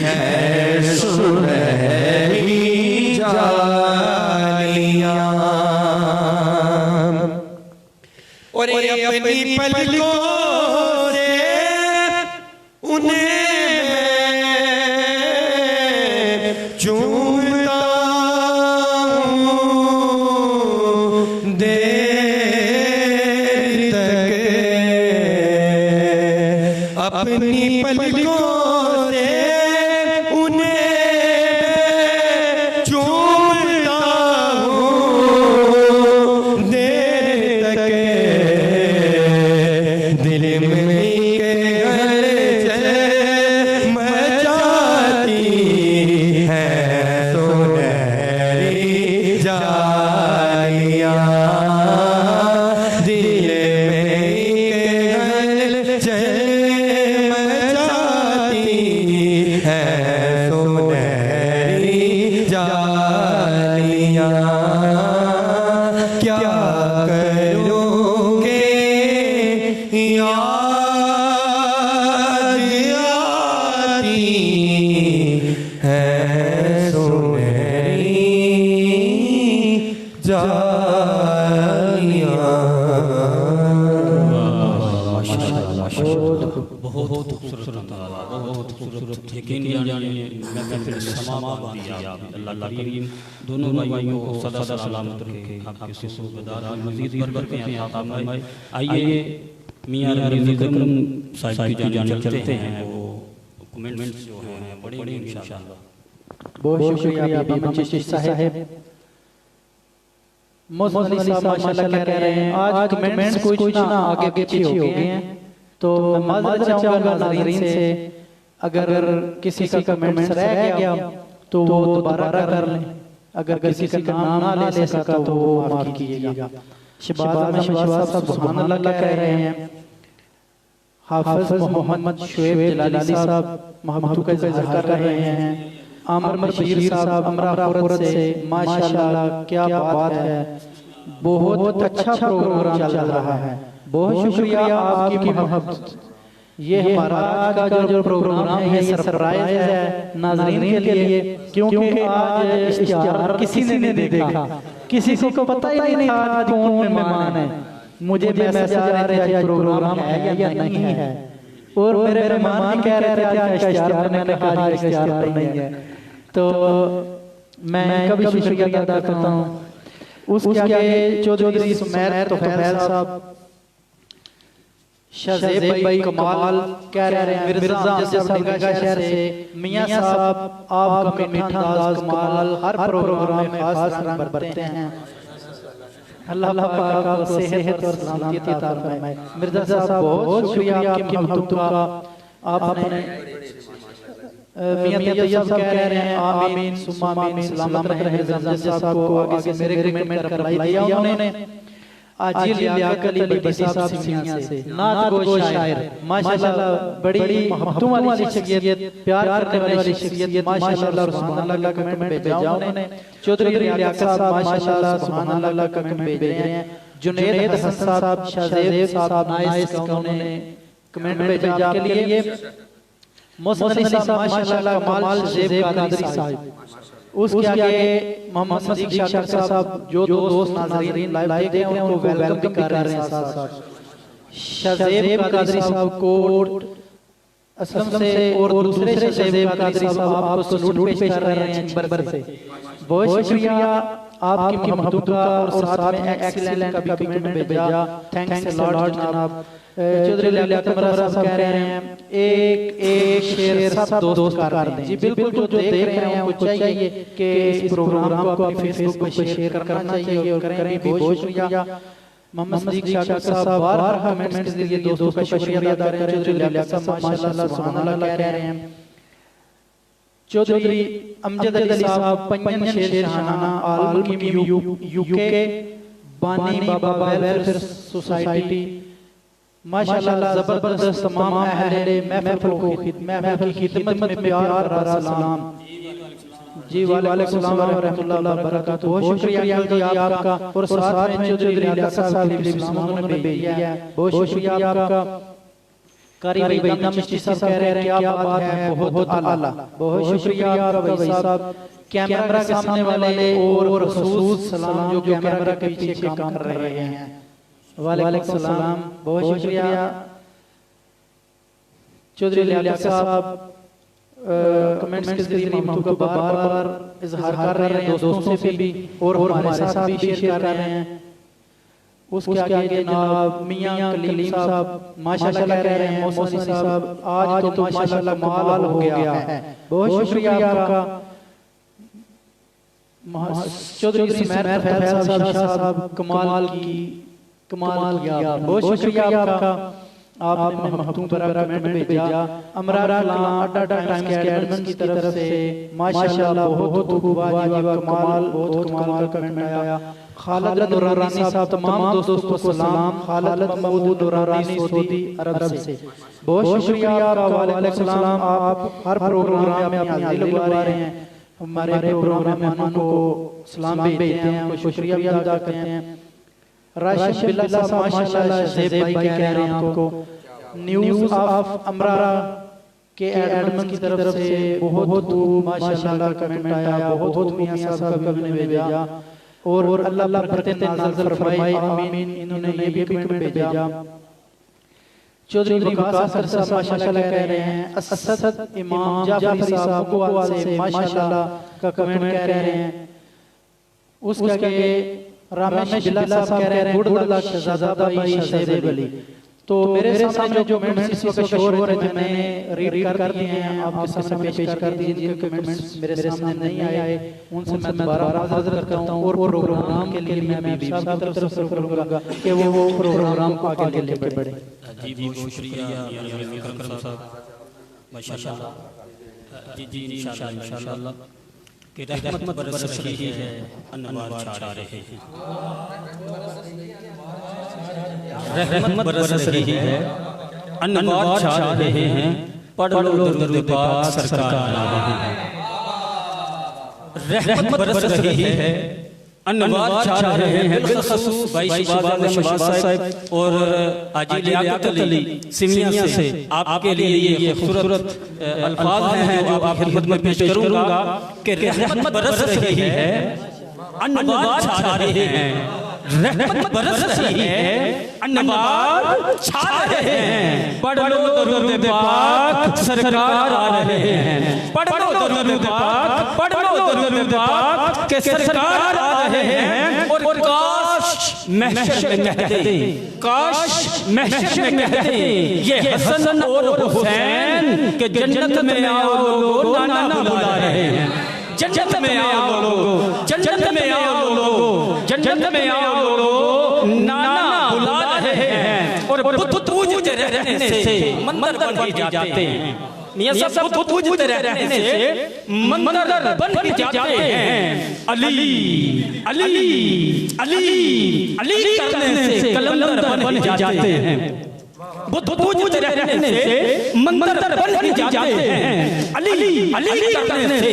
है सुनहरी जालियां और अपनी पलकों से उन्हें मैं चूमता हूँ देर तक अपनी पलकों से उन्हें चूमता हूँ देर तक दिल में के हलचल मचाती है सुनहरी जालियां दिल में के हलचल मचाती है सुनहरी जालियां क्या करोगे याद आती है सुनहरी जालियां बहुत खूबसूरत अंदाज, बहुत खूबसूरत। यकीन जानिए महफिल समा दिया अल्लाह करीम दोनों भाइयों को सदा सलामत रखे, आपके सुसुगदार मज़ीद बरकतें अता फरमाए। आइए मियां रज़ीक़ुम साहिब की जानिब चलते हैं। वो कमेंट्स जो हैं पढ़ेंगे इंशाअल्लाह। बहुत शुक्रिया बीबी चिश्ती साहब। मोहम्मद साहब माशाल्लाह कह रहे हैं आज कमेंट्स कुछ ना आगे पीछे हो गए हैं, तो मैं माजरत चाहूंगा नाज़रीन से अगर किसी का कमेंट्स रह गया तो वो दोबारा कर लें, अगर किसी का नाम ना ले सका तो वो माफ कीजिएगा। शहबाज साहब सुभान अल्लाह कह रहे हैं। हाफिज मोहम्मद शुएब जलाली साहब महबूब का इज़हार कर रहे हैं। आमर बशीर साहब अमरापुर से माशाल्लाह क्या बात है, बहुत अच्छा प्रोग्राम चल रहा है। बहुत शुक्रिया आपकी मोहब्बत। ये हमारा आज का जो प्रोग्राम है ये सरप्राइज है नाज़रीन के लिए, क्योंकि आज इश्तिहार किसी ने नहीं देखा, किसी को पता ही नहीं था आज कौन मेहमान है। मुझे मैसेज आ रहे थे आज प्रोग्राम है या नहीं है, और मेरे मेहमान कह रहे थे आज इश्तिहार, मैंने कहा इश्तिहार नहीं है। तो मैं इनका भी शुक्रिया अदा करता हूँ। उसके आगे चौधरी सुमैर तोफैल साहब, शहज़ेब भाई कमाल कह रहे हैं मिर्ज़ा अमजद साहब निगाह शहर से, मियां साहब आपका मीठा अंदाज कमाल, हर प्रोग्राम में खास रंग भरते हैं, अल्लाह पाक आपको सेहत और सलामती अता फरमाए। मिर्ज़ा साहब बहुत शुक्रिया आपकी मोहब्बत का। आपने मियां तैयब साहब कह रहे हैं आमीन सुम्मा आमीन, सलामत रहे मिर्ज़ा अमजद साहब को आगे से मेरे कमेंट कर रिप्लाई दिया उन्होंने। आजिल लियाकत अली बड़ी साहब सिंगिया से, नात गो शायर माशाल्लाह, बड़ी मोहब्बतों वाली शख्सियत, प्यार करने वाली शख्सियत माशाल्लाह सुभान अल्लाह का कमेंट भेजा उन्होंने। चौधरी लियाकत साहब माशाल्लाह सुभान अल्लाह का कमेंट भेज रहे हैं। जुनैद हसन साहब, शहज़ेब साहब नाइस का उन्होंने कमेंट भेजा आपके लिए। मोहसिन अली साहब माशाल्लाह कमाल, शहज़ेब कादरी साहब, उसके आगे मोहम्मद सदीक शाकिर साहब, जो दो दोस्त नाज़रीन लाइव देख रहे हैं उनको वेलकम कर रहे हैं साथ साथ। शहज़ेब कादरी साहब को असलम से और दूसरे शहज़ेब कादरी साहब आपको सलूट पेश कर रहे हैं बरबर से। बहुत शुक्रिया आपकी मोहब्बत का, और साथ में एक्सीलेंट का भी कमेंट भेजा, थैंक्स अ लॉट जनाब। चौधरी लियाकत साहब कह रहे हैं एक एक शेर सब दोस्त कर दें। जी बिल्कुल, जो देख रहे हैं उनको चाहिए कि इस प्रोग्राम को अपनी फेसबुक पर शेयर करना चाहिए और करें भी। बहुत शुक्रिया मोहम्मद सदीक शाकिर साहब, बार कमेंट्स के लिए दोस्तों का शुक्रिया अदा करें। चौधरी लियाकत साहब माशाल्लाह सुभान अल्लाह कह रहे हैं। चौधरी अमजद अली साहब, पंजन शेर शाहाना आल-मुकीम यूके, बानी बाबा वेलफेयर सोसाइटी माशाल्लाह जबरदस्त, तमाम अहले महफिल को महफिल की खिदमत में प्यार भरा सलाम। जी वालेकुम सलाम व रहमतुल्लाहि व बरकातहू। बहुत शुक्रिया जी आपका, और साथ में चौधरी लियाकत साहब के लिए सलाम उन्होंने भेजा है। बहुत शुक्रिया आपका। कारी भाई बैदा मिश्ती साहब कह रहे हैं क्या बात है, बहुत आला। बहुत शुक्रिया आपका भाई साहब। कैमरा के सामने वाले और खसूस सलाम जो कैमरा के पीछे काम कर रहे हैं, वालेकुम सलाम। बहुत शुक्रिया। चौधरी लियाकत साहब कमेंट्स के जरिए मोहब्बत को बार-बार इजहार कर रहे हैं दोस्तों से भी, और हमारे साथ भी शेयर कर रहे हैं। उसके आगे जनाब मियां कलीम साहब माशाल्लाह कह रहे हैं मोहसिन साहब आज तो माशाल्लाह कमाल हो गया है। बहुत शुक्रिया आपका। चौधरी सुमैर तोफैल साहब कमाल किया, बहुत शुक्रिया आपका। आपने मोहब्बतों पर कमेंट भेजा। अमरार अड्डा टाइम्स के एडमिन की तरफ से माशाल्लाह बहुत खूब वाजिब कमाल, बहुत कमाल का कमेंट आया। खालिद दुरानी साहब, तमाम दोस्तों को सलाम। खालिद महमूद दुरानी सऊदी अरब से, बहुत शुक्रिया आपका। वालेकुम सलाम। आप हर प्रोग्राम में अपनी हाजिरी लगा रहे हैं, हमारे प्रोग्राम में मेहमानों को सलाम भेजते हैं, उनको शुक्रिया भी अदा करते हैं। राशिद बिल्ला साहब माशाल्लाह, शहज़ेब भाई कह रहे हैं आपको। न्यूज़ ऑफ अमरारा के एडमिन की तरफ से बहुत माशाल्लाह कमेंट आया। बहुत मियां साहब का भी भेजा, और अल्लाह बरकतें नाज़िल फरमाए आमीन। इन्होंने ये भी कमेंट भेजा। चौधरी वकास साहब माशाल्लाह कह रहे हैं। असद इमाम जाफरी साहब को से माशाल्लाह का कमेंट कह रहे हैं। उसके आगे रामेश बिल्ला साहब कह रहे हैं गुड लक शहजादा भाई शहज़ेब अली। तो मेरे सामने जो कमेंट्स इस वक्त शो हो रहे थे मैंने रीड कर दिए हैं, आपके सामने पेश कर दिए। जिनके कमेंट्स मेरे सामने नहीं आए उनसे मैं दोबारा माज़रत करता हूं, और प्रोग्राम के लिए मैं भी साहब की तरफ से करूंगा कि वो प्रोग्राम को आगे लेके बढ़े। जी बहुत शुक्रिया करम साहब माशाल्लाह। जी इंशाल्लाह कि रहमत बरस रही है, अनवार छा रहे हैं। रहमत बरस रही है, अनवार छा रहे हैं। पढ़ लो दरूद पाक सरकार आ रहे हैं। रहमत बरस रही है, अनवार छा रहे हैं। बिलखसूस भाई शहबाज साहब और हाजी लियाकत अली सिमिया से आपके लिए ये खूबसूरत अल्फाज हैं जो आपकी खिदमत में पेश करूंगा कि रहमत बरस रही है, अनवार छा रहे हैं। रहमत बरस रही है, अनवार छा रहे हैं। पढ़ लो दरूद पाक सरकार आ रहे हैं, पढ़ लो दरूद पाक, पढ़ लो दरूद पाक के सरकार आ रहे हैं। और काश महशर में कह दे, काश महशर में कह दे ये हसन और हुसैन के जन्नत में आओ लोगो नाना बुला रहे हैं, जन्नत में आओ लोगो, जन्नत में आओ लोगो, जन्नत में आओ लोगो नाना बुला रहे हैं। और बुत पूजते रहने से मंदिर बन जाते हैं, मियां साहब बुत पूजते रहने से मंदिर बन जाते हैं। अली अली अली अली करने से कलंदर बन जाते हैं, बुत पूजते रहने से मंदिर बन जाते हैं। अली अली करने से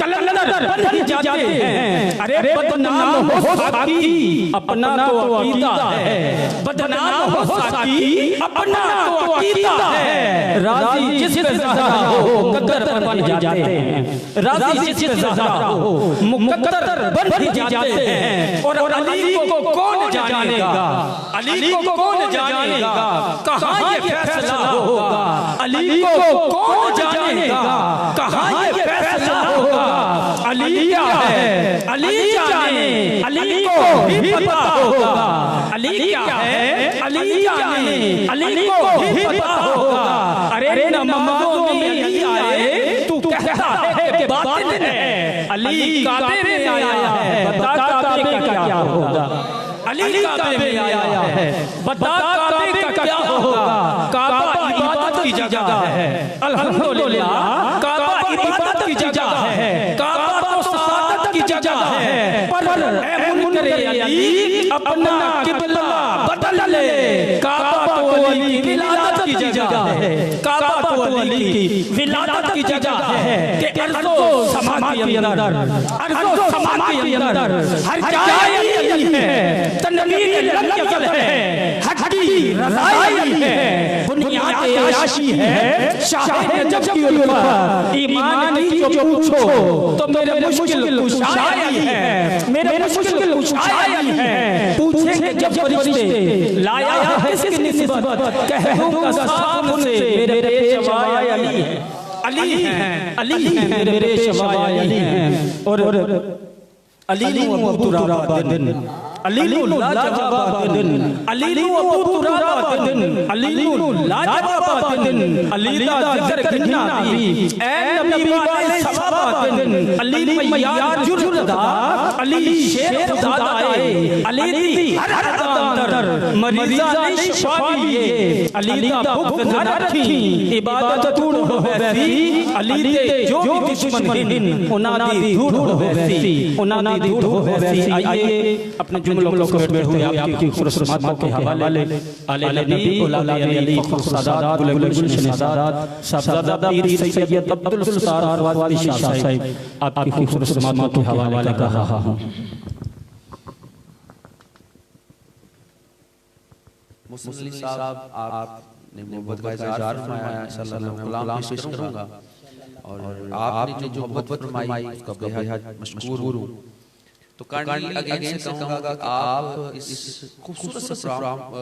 कलंदर बन जाते हैं। अरे बदनाम हो साकी अपना तो अकीदा है, बदनाम हो साकी अपना तो अकीदा है। राजी जिस पे ज़हरा हो मुकद्दर बन जाते हैं, राजी जिस पे ज़हरा हो मुकद्दर बन जाते हैं। और अली को कौन जानेगा, अली को कौन जानेगा, कहाँ ये फैसला होगा, अली को कौन जानेगा, कहाँ ये फैसला होगा। अली क्या है, अली जाने, अली को ही पता होगा। अली क्या है, अली जाने, अली को ही पता होगा। अरे नमाज़ों में अली आए तू कहता है कि बातिल है, अली काबे में आया है, बता काबे का क्या होगा। अली काबे में आया है, बता काबे का क्या होगा। काबा इबादत की जगह है, अल्हम्दुलिल्लाह काबा इबादत की जगह है, काबा तो सादत की जगह है। पर ऐ मुनकरे अली अपना किबला बदल ले, काबा तो अली की विलादत की जगह है, काबा तो अली की विलादत की जगह है। कि अर्ज़ो समा के अंदर, अर्ज़ो समा के अंदर हर जगह अली है, तनवीर लफ्ज़ है, हकी रज़ाई है, बुनियाद आशी है, शाह नजब की उल्फत, ईमान की जो पूछो तो मेरे मुश्किल कुशाई है, मेरे मुश्किल कुशाई है। पूछेंगे जब फरिश्ते लाया है किसकी निस्बत, कहूँगा साफ उनसे मेरे पेशवाए अली है, अली हैं, अली हैं मेरे पेशवाए अली हैं। और अली नु अबू तुराबादिन, अली नु लाजवाबादिन, अली नु अबू तुराबादिन, अली नु लाजवाबादिन, अली दा जिक्र गिनना भी ऐ नबी वाले सवाबादिन, अली मैयार जुर्दा, अली शेर खुदाए, अली दी हर अंदर मरीज़ा ने शिफा दिए, अली दा बुग़्ज़ न रखी इबादत दूर हो वैसी, अली दे जो भी दुश्मन हिन उना दी दूर हो वैसी, उना दी दूर हो वैसी। आइए अपने जुमलों को बैठते हैं आपकी खूबसूरत बातों के हवाले आले नबी औलाद अली खुदात गुलशन सादात साहबजादा पीर सैयद अब्दुल सत्तार वाली शाह साहब आपकी खूबसूरत बातों के हवाले कर रहा हूं। मुस्लिम साहब आपने मोहब्बत का इज़हार फरमाया, इंशाअल्लाह गुलाम पेश करूंगा। और आपने जो मोहब्बत फरमाई उसका बेहद मशकूर हूं। तो काइंडली अगेन से कहूंगा कि आप इस खूबसूरत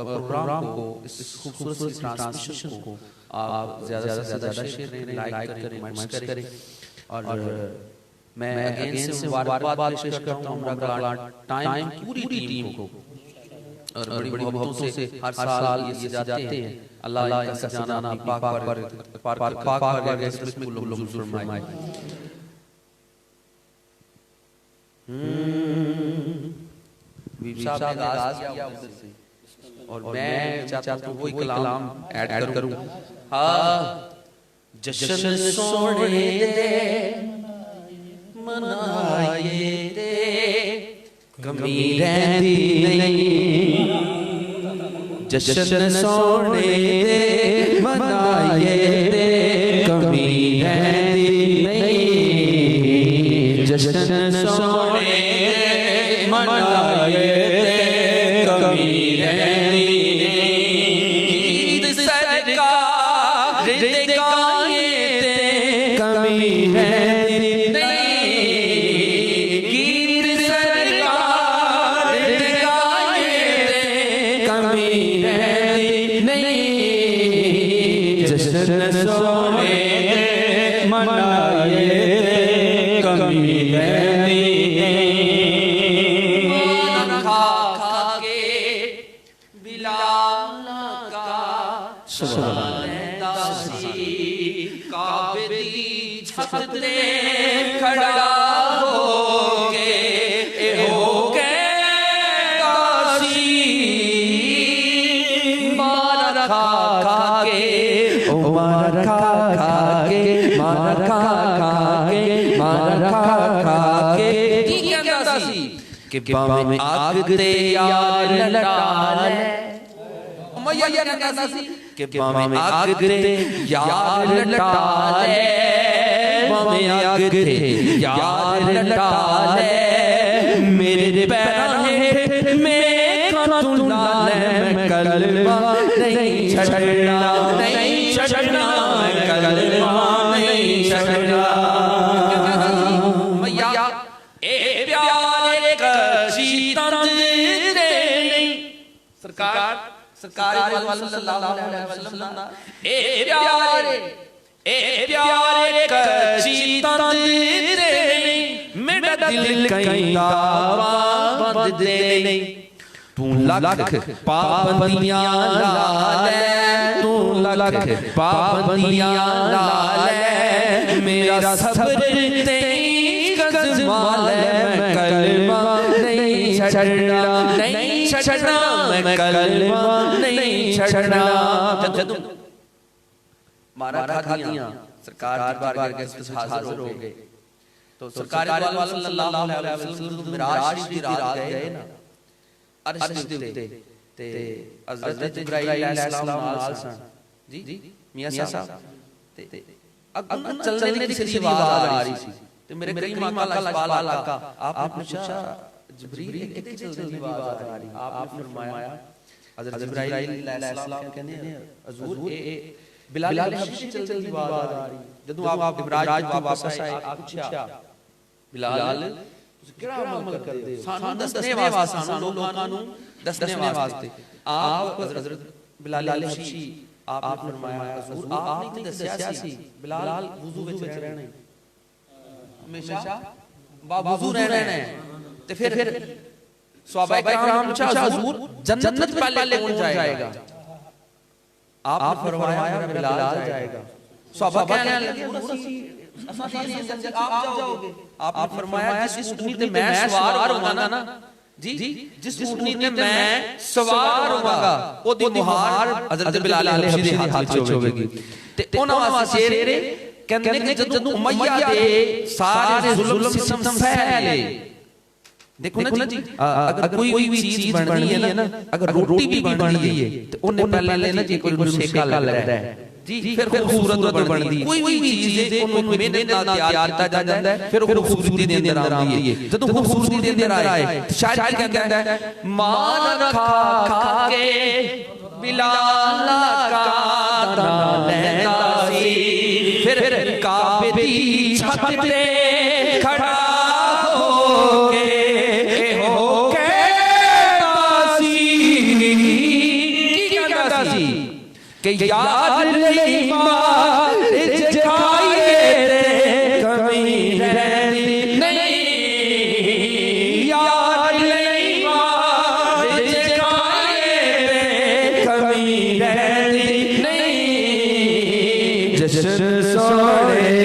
प्रोग्राम को, इस खूबसूरत ट्रांसमिशन को आप ज़्यादा से ज़्यादा शेयर करें, लाइक करें, कमेंट्स करें। और मैं अगेन से मुबारकबाद पेश करता हूं उमरा टाइम पूरी टीम को, और बड़ी बड़ी मोहब्बतों से हर साल ये जाते हैं। अल्लाह इनका खजाना पाक पर इसमें कुल फरमाए। साहब ने आगाज किया उधर से, और मैं चाहता हूँ वही कलाम ऐड करूँ। हाँ, जश्न सोने दे मनाए दे, कमी रहती नहीं, जश्न सोने दे मनाए दे, कमी रहती नहीं, जश्न सोने दे मनाए दे, कमी रहती नहीं, ईद सरकार दिखाए दे, कमी रहती नहीं, ईद सरकार दिखाए सोने मनाए कमी रहनी खा खा के बिलाल का दासी काबे दी छत ते खड़ा हो के दासी मार खा खा के मार खा खा के मार खा खा के मार खा खा के की कहंदा सी कि भावें आग ते यार लटाले मैया कहंदा सी कि भावें आग ते यार लटाले भावें आग ते यार लटाले मेरे पैरां हेठ मेरा तू लाले मैं कलमा नहीं छड़ना नहीं छड़ना मैं कलमा नहीं छड़ना मैया ए प्यारे कशी तंदरे नहीं सरकार सल्लल्लाहु अलैहि वसल्लम ए प्यारे कशी तंदरे नहीं मेरा दिल कहीं दावा बंद दे नहीं तू लख पाबंदियां ला ले तू लख पाबंदियां ला ले मेरा सब्र तेरी कज़मा ले मैं कलमा नहीं छड़ना नहीं छड़ना मैं कलमा नहीं छड़ना जदों मारा खादियां सरकार दरबार के हाजिर हो गए तो सरकार वाला सल्लल्लाहु अलैहि वसल्लम मिराज की रात गए ना अर्श दे उत्ते ते हज़रत जिब्राइल अलैहिस्सलाम नाल सन जी मियां साहब ते अगन चलने की सी आवाज आ रही थी ते मेरे करीम आका लजपाल आका आपने पूछा जिब्रील कितने चलने की आवाज आ रही आपने फरमाया हज़रत जिब्राइल अलैहिस्सलाम कहने हुजूर ए बिलाल हबशी चलने की आवाज आ रही जदों आप इब्राज वापस आए आप पूछा बिलाल ਕਿਹੜਾ ਅਮਲ ਕਰਦੇ ਹੋ ਸਾਨੂੰ ਦੱਸਣੇ ਵਾਸਤੇ ਸਾਨੂੰ ਲੋਕਾਂ ਨੂੰ ਦੱਸਣੇ ਵਾਸਤੇ ਆਪ ਹਜ਼ਰਤ ਬਿਲਾਲ ਹਬਸ਼ੀ ਆਪ ਨੇ ਫਰਮਾਇਆ ਹਜ਼ੂਰ ਆਪ ਨੇ ਦੱਸਿਆ ਸੀ ਬਿਲਾਲ ਵਜ਼ੂ ਵਿੱਚ ਰਹਿਣਾ ਹਮੇਸ਼ਾ ਵਜ਼ੂ ਰਹਿਣਾ ਹੈ ਤੇ ਫਿਰ ਸਹਾਬਾ ਇਕਰਾਮ ਨੇ ਪੁੱਛਾ ਹਜ਼ੂਰ जन्नत पहले कौन जाएगा आपने फरमाया बिलाल जाएगा सहाबा कहने लगे आप जाओगे आपने फरमाया जिस ऊँटनी पे मैं सवार होगा ना जी जिस ऊँटनी पे मैं सवार होगा वो दी मुहार हज़रत बिलाल हबशी दे हाथ च होवेगी ते उन्हां वास्ते शेर कहंदे कि जदों उमैया दे सारे जुल्म सितम फैले देखो ना जी अगर कोई भी चीज बननी है ना अगर रोटी भी बन रही है तो उन्हें पहले ना जी कोई सेका लगता है जी फिर खूबसूरत बनती है कोई भी चीज है उन्हें मेहनत नाल तैयार किया जाता है फिर खूबसूरती दे अंदर आती है जब खूबसूरती दे अंदर आए शायद कहता है मान खा खा के बिलाल का तना लेता सी फिर काबे दी छत पे खड़ा कि याद नहीं मार जखाए रे कमी रहनी नहीं याद नहीं मार जखाए रे कमी रहनी नहीं जश्न सोने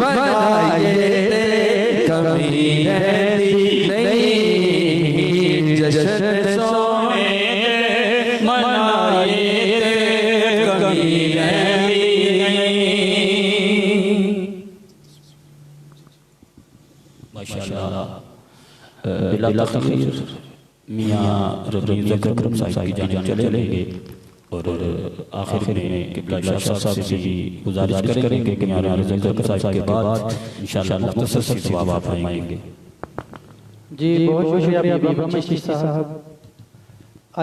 मनाए रे कमी रहनी नहीं जश्न सोने मनाए बिलाल तखीर मियाँ रज़ी ज़करम साहिब की जानिब चले गए और आखिर में किबला शाह साहब से भी गुजारिश करेंगे कि मियाँ रज़ी ज़करम साहिब के बाद इंशाअल्लाह मुख्तसर जवाब आप पाएंगे। जी बहुत शुक्रिया बाबा मशीह साहब।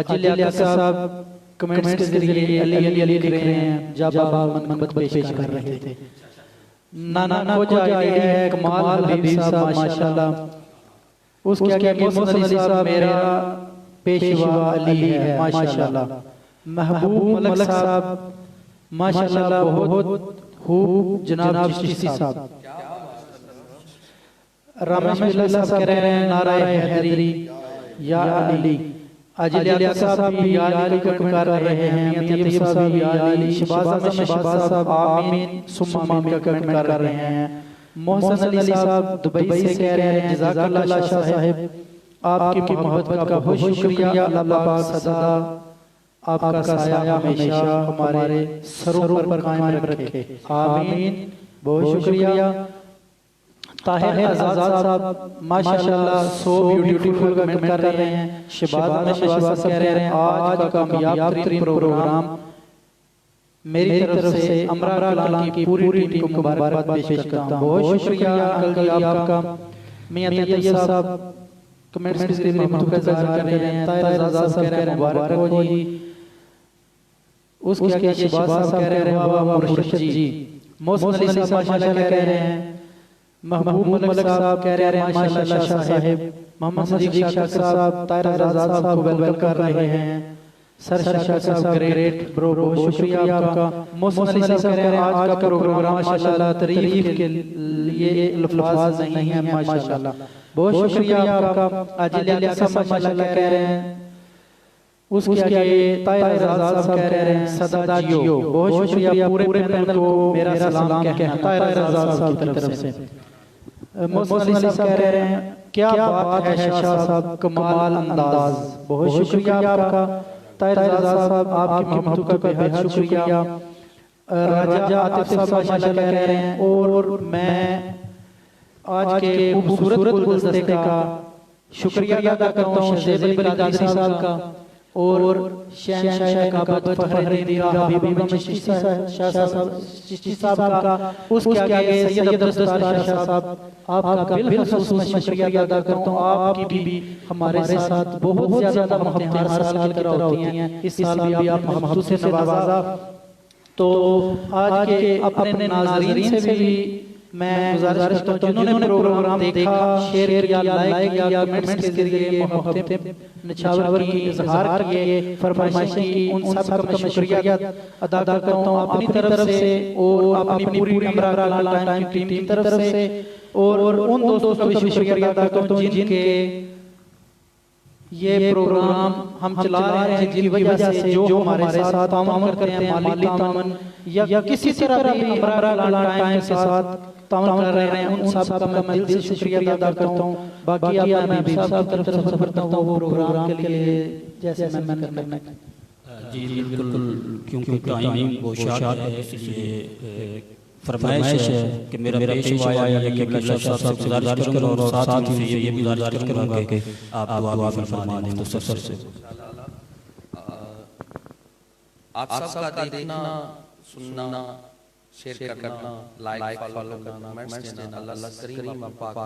आजिल याका साहब कमेंट्स के जरिए अली अली अली लिख रहे हैं जब बाबा मनमत पेश कर रहे थे। नाना को जो आइडिया है कमाल हबीब साहब माशाल्लाह उसके आगे मोहम्मद अली साहब मेरा पेशवा अली है माशाल्लाह। महबूब मलक साहब माशाल्लाह बहुत खूब जनाब चिश्ती साहब। रमेश बिल्ला साहब कह रहे हैं नाराए हैदरी या अली। अजिल याद साहब भी या अली का कमेंट कर रहे हैं। मियां तैयब साहब या अली। शहबाज साहब आमीन सुम्मा आमीन का कमेंट कर रहे हैं। मोहसन अली साहब दुबई से कह रहे हैं जज़ाकल्लाह शाह साहब, आपकी मोहब्बत का बहुत शुक्रिया। अल्लाह पाक सदा आपका साया हमेशा हमारे सरों पर कायम रखे, आमीन। बहुत शुक्रिया। ताहिर आजाद साहब माशाल्लाह सो ब्यूटीफुल कमेंट कर रहे हैं। शहबाज साहब कह रहे हैं आज का कामयाब तरीन प्रोग्राम मेरी तरफ से अमरा कलाम की पूरी टीम को मुबारकबाद पेश करता हूं। बहुत शुक्रिया अंकल जी आपका। मियां तैयब साहब कमेंट्स की स्क्रीन में मुझको जाहिर कर रहे हैं। ताहिर आजाद साहब कह रहे हैं मुबारक हो जी। उसके आगे शहबाज साहब कह रहे हैं वाह मुर्शिद जी। मोहसन अली साहब माशाल्लाह कह रहे हैं। महबूब मलिक साहब कह रहे हैं माशाल्लाह शाह साहब। मोहम्मद सदीक शाह साहब ताहिर आजाद साहब को वेलकम कर रहे हैं। सर शाह साहब ग्रेट ब्रो, बहुत शुक्रिया आपका। मोहसन अली साहब कह रहे हैं आज का प्रोग्राम माशाल्लाह तारीफ के लिए अल्फाज नहीं है माशाल्लाह। बहुत शुक्रिया आपका। अजिल याद साहब माशाल्लाह कह रहे हैं। उसके आगे ताहिर आजाद साहब कह रहे हैं सदा जियो। बहुत शुक्रिया पूरे पैनल को मेरा सलाम कहते हैं ताहिर आजाद साहब की तरफ से। मोहसन अली साहब कह रहे हैं क्या बात है शाह साहब, कमाल अंदाज। बहुत शुक्रिया आपका। ताहिर आजाद साहब आपकी मोहब्बत का बेहद शुक्रिया। राजा आतिफ साहब माशाल्लाह कह रहे हैं और मैं आज के खूबसूरत गुलदस्ते का शुक्रिया अदा करता हूँ शेख अली कादरी साहब का और शहंशाह काबत फखरुद्दीन हबीब चिश्ती साहब का। उसके आगे सैयद अब्दुल दस्तार शाह साहब आपका बिलखुसूस मैं शुक्रिया अदा करता हूँ। आपकी भी हमारे साथ बहुत ज्यादा मोहब्बतें हर साल की तरह होती हैं। इस साल भी आप मोहब्बत से नवाजा। तो आज के अपने नाज़रीन से भी मैं गुजारिश करता हूँ जिन्होंने प्रोग्राम देखा, शेयर किया, लाइक किया, कमेंट्स के जरिए मोहब्बतें निछावर की, इजहार किए, फरमाइशें की, उन सब का मैं शुक्रिया अदा करता हूँ अपनी तरफ से और अपनी पूरी अमरा टाइम टीम की तरफ से। और उन दोस्तों का भी शुक्रिया अदा करता हूँ जिनके ये प्रोग्राम हम चला रहे हैं, जिनकी वजह से जो हमारे साथ ताउन करते हैं, माली ताउन या किसी तरह भी अमरा टाइम के साथ ताउन कर रहे हैं, उन सब का मैं दिल से शुक्रिया अदा करता हूँ। बाकी आप मैं भी सब तरफ से सफर करता हूँ वो प्रोग्राम के लिए जैसे मैं करना। जी बिल्कुल, क्योंकि टाइम वो शाद है इसलिए फरमाइश है कि मेरा पेशवा आया है कि किबला शाह साहब से गुजारिश करूं और साथ ही ये भी गुजारिश करूंगा कि आप दुआ फरमा दें तो सफर से। आप सबका देखना, सुनना, शेयर करना, लाइक फॉलो करना, कमेंट्स देना, अल्लाह करीम पाक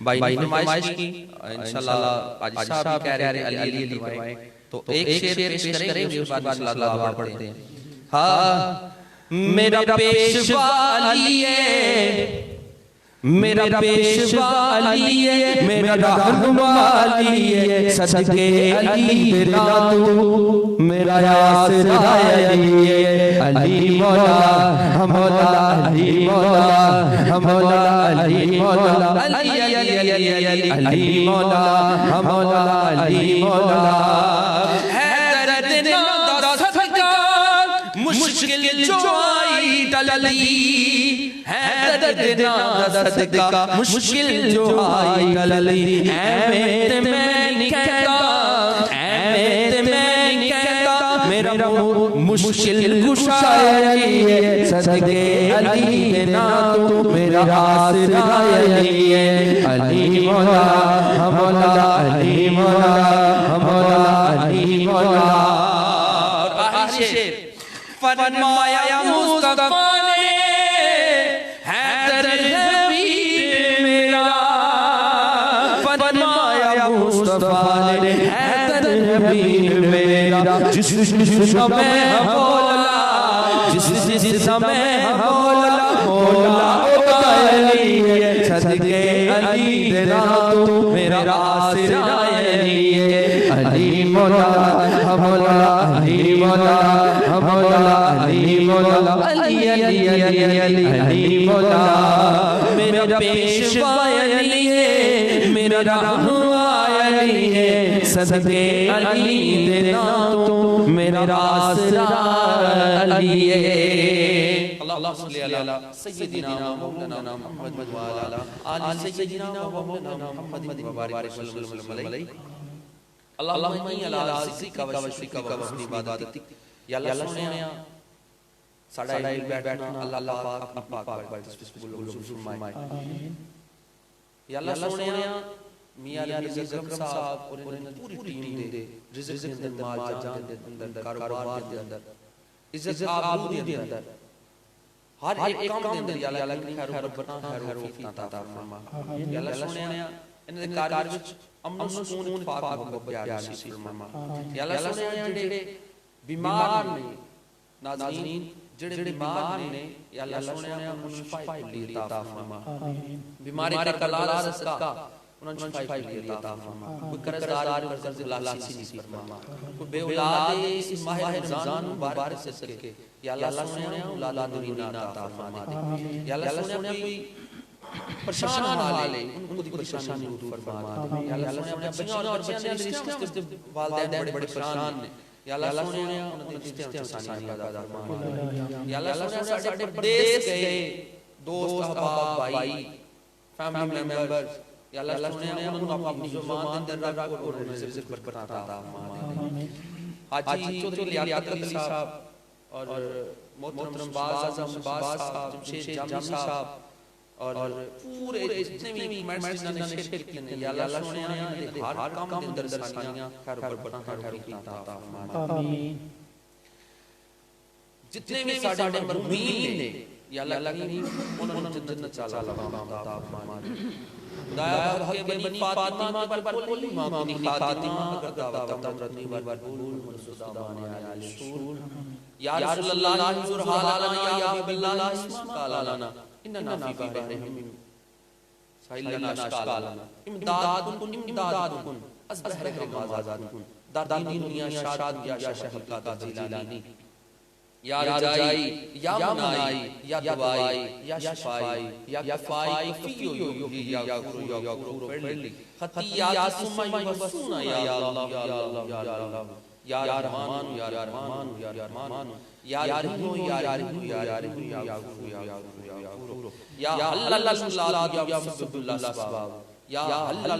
भाई नुमाइश की इंशाल्लाह आज साहब कह रहे हैं अली करवाएं तो एक शेर पेश करेंगे, उसके बाद इंशाल्लाह पढ़ते हैं। हाँ मेरा पेशवा अली है, मेरा पेशवा अली है, मेरा रहनुमा अली है, सदके अली तेरा तू मेरा आसरा अली है। अली मौला मौला अली मौला मौला अली मौला अली अली अली मौला मौला अली मौला। है दर्द ना सदका मुश्किल जो आई टलली, है दर्द ना सदका मुश्किल जो आई टलली। ऐ मेरे मैं नहीं कहता, ऐ मेरे मैं नहीं कहता, मेरा मुश्किल कुशा अली है, सदके अली तेरा तू मेरा आसरा अली है। अली मौला मौला अली मौला मौला अली मौला। फरमाया मुस्तफा ने हैदर हबीब मेरा, फरमाया मुस्तफा ने हैदर हबीब मेरा। जिस समय मौला, जिस समय मौला मौला अली है, सदके अली तेरा तू मेरा आसरा अली है। अली मौला मौला अली मौला मौला अली अली मौला मेरा पेशवा अली है मेरा रहनुमा अली है सदके अली देना तो मेरा आसरा अली है। अल्लाह सल्ली अला सय्यिदिना मौलाना मुहम्मद व अला आलि सय्यिदिना मौलाना मुहम्मद व बारिक वसल्लम अलैहि। अल्लाहुम्मा इन्नी अला ज़िक्रिका व शुक्रिका व हुस्नि इबादतिक। या अल्लाह सोनिया साडा इल बैठना अल्लाह पाक अपनी पाक बात फरमाए। या अल्लाह सोनिया मियां अली ज़करम साहब और इन्होंने पूरी टीम दे रिज़्क़ दे अंदर माल जान दे अंदर कारोबार दे अंदर इज्जत आबरू दे अंदर हर एक काम दे अंदर या अल्लाह की खैर बरकत खैर फीता अता फरमा। या अल्लाह सोनिया इन्हां दे कार्य विच अमन सुकून पाक मोहब्बत प्यार नसीब फरमा। या अल्लाह सोनिया जेड़े बीमार ने नाज़रीन जेड़े बीमार ने या अल्लाह सोनिया उन्हें शिफा अता फरमा। बीमारी का कलाला सदका उन्हें शिफा अता फरमा। कोई कर्जदार कर्ज अल्लाह नसीब फरमा। कोई बेऔलाद है इस माह रमजान मुबारक सदके या अल्लाह सोनिया औलाद नूरीना अता फरमा दे। या अल्लाह सोनिया कोई परेशान वाले उनको परेशानी दूर फरमा दे। या अल्लाह सोनिया अपने बच्चों और बच्चियों के रिश्ते वालिदैन बड़े परेशान ने या अल्लाह सोनिया उन्हें रिश्ते आसानी पैदा फरमा। या अल्लाह सोनिया साडे परदेस गए दोस्त अहबाब भाई फैमिली मेंबर्स या अल्लाह सोनिया उन्हें अपनी जुबान दे अंदर रख और उन्हें रिज़्क़ बरकत अता फरमा। हाजी चौधरी लियाकत अली साहब और मोहतरम बाज़ आज़म बाज़ साहब जमशेद जामी साहब और पूरे जितने भी मेंबर्स ने शिरकत की ने या अल्लाह सोनिया ने हर काम के अंदर आसानियां खैर बरकत खैर फीता अता फरमा। आमीन। जितने भी साडे मुमीन ने या अल्लाह की उन्होंने जन्नत चाला अता फरमा। दाया हक के बनी फातिमा पर कुल इमाम की फातिमा अगर दावत तमरनी वर बुल मुसदाने आले रसूल या रसूलुल्लाह हुजूर हालाना या हबीबल्लाह इस्मा कालाना इन्ना फी बहरिहिम साइलना अशकालाना इमदादुकुन इमदादुकुन असबहरकुम आजादुकुन दादीन दुनिया शाद या शहर का जिलानी या रजाई या मुनाई या दवाई या शफाई या कफाई कफियो योगी या गुरु फरली खतिया सुमई वसुना या अल्लाह या अल्लाह या अल्लाह या रहमान या रहमान या रहमान या रहीम या रहीम या रहीम या गुरु या गुरु या अल्लाह या मुसब्बिहुल असबाब या अल्लाह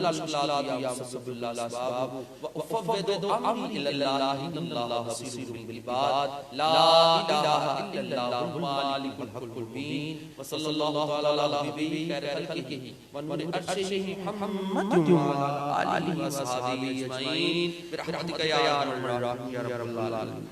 या मुसब्बिहुल असबाब व उफव्विदु अम्री इलल्लाह इन्नल्लाह बसीरुम बिल इबाद ला इलाहा इल्लल्लाह मालिकुल हक़्क़ुल मुबीन व सल्लल्लाहु अला नबीही खैर खल्क़िही व नूरि अर्शिही मुहम्मद व अला आलिहि व असहाबिही अजमईन बिरहमतिका या अरहमर राहिमीन या रब्बल आलमीन।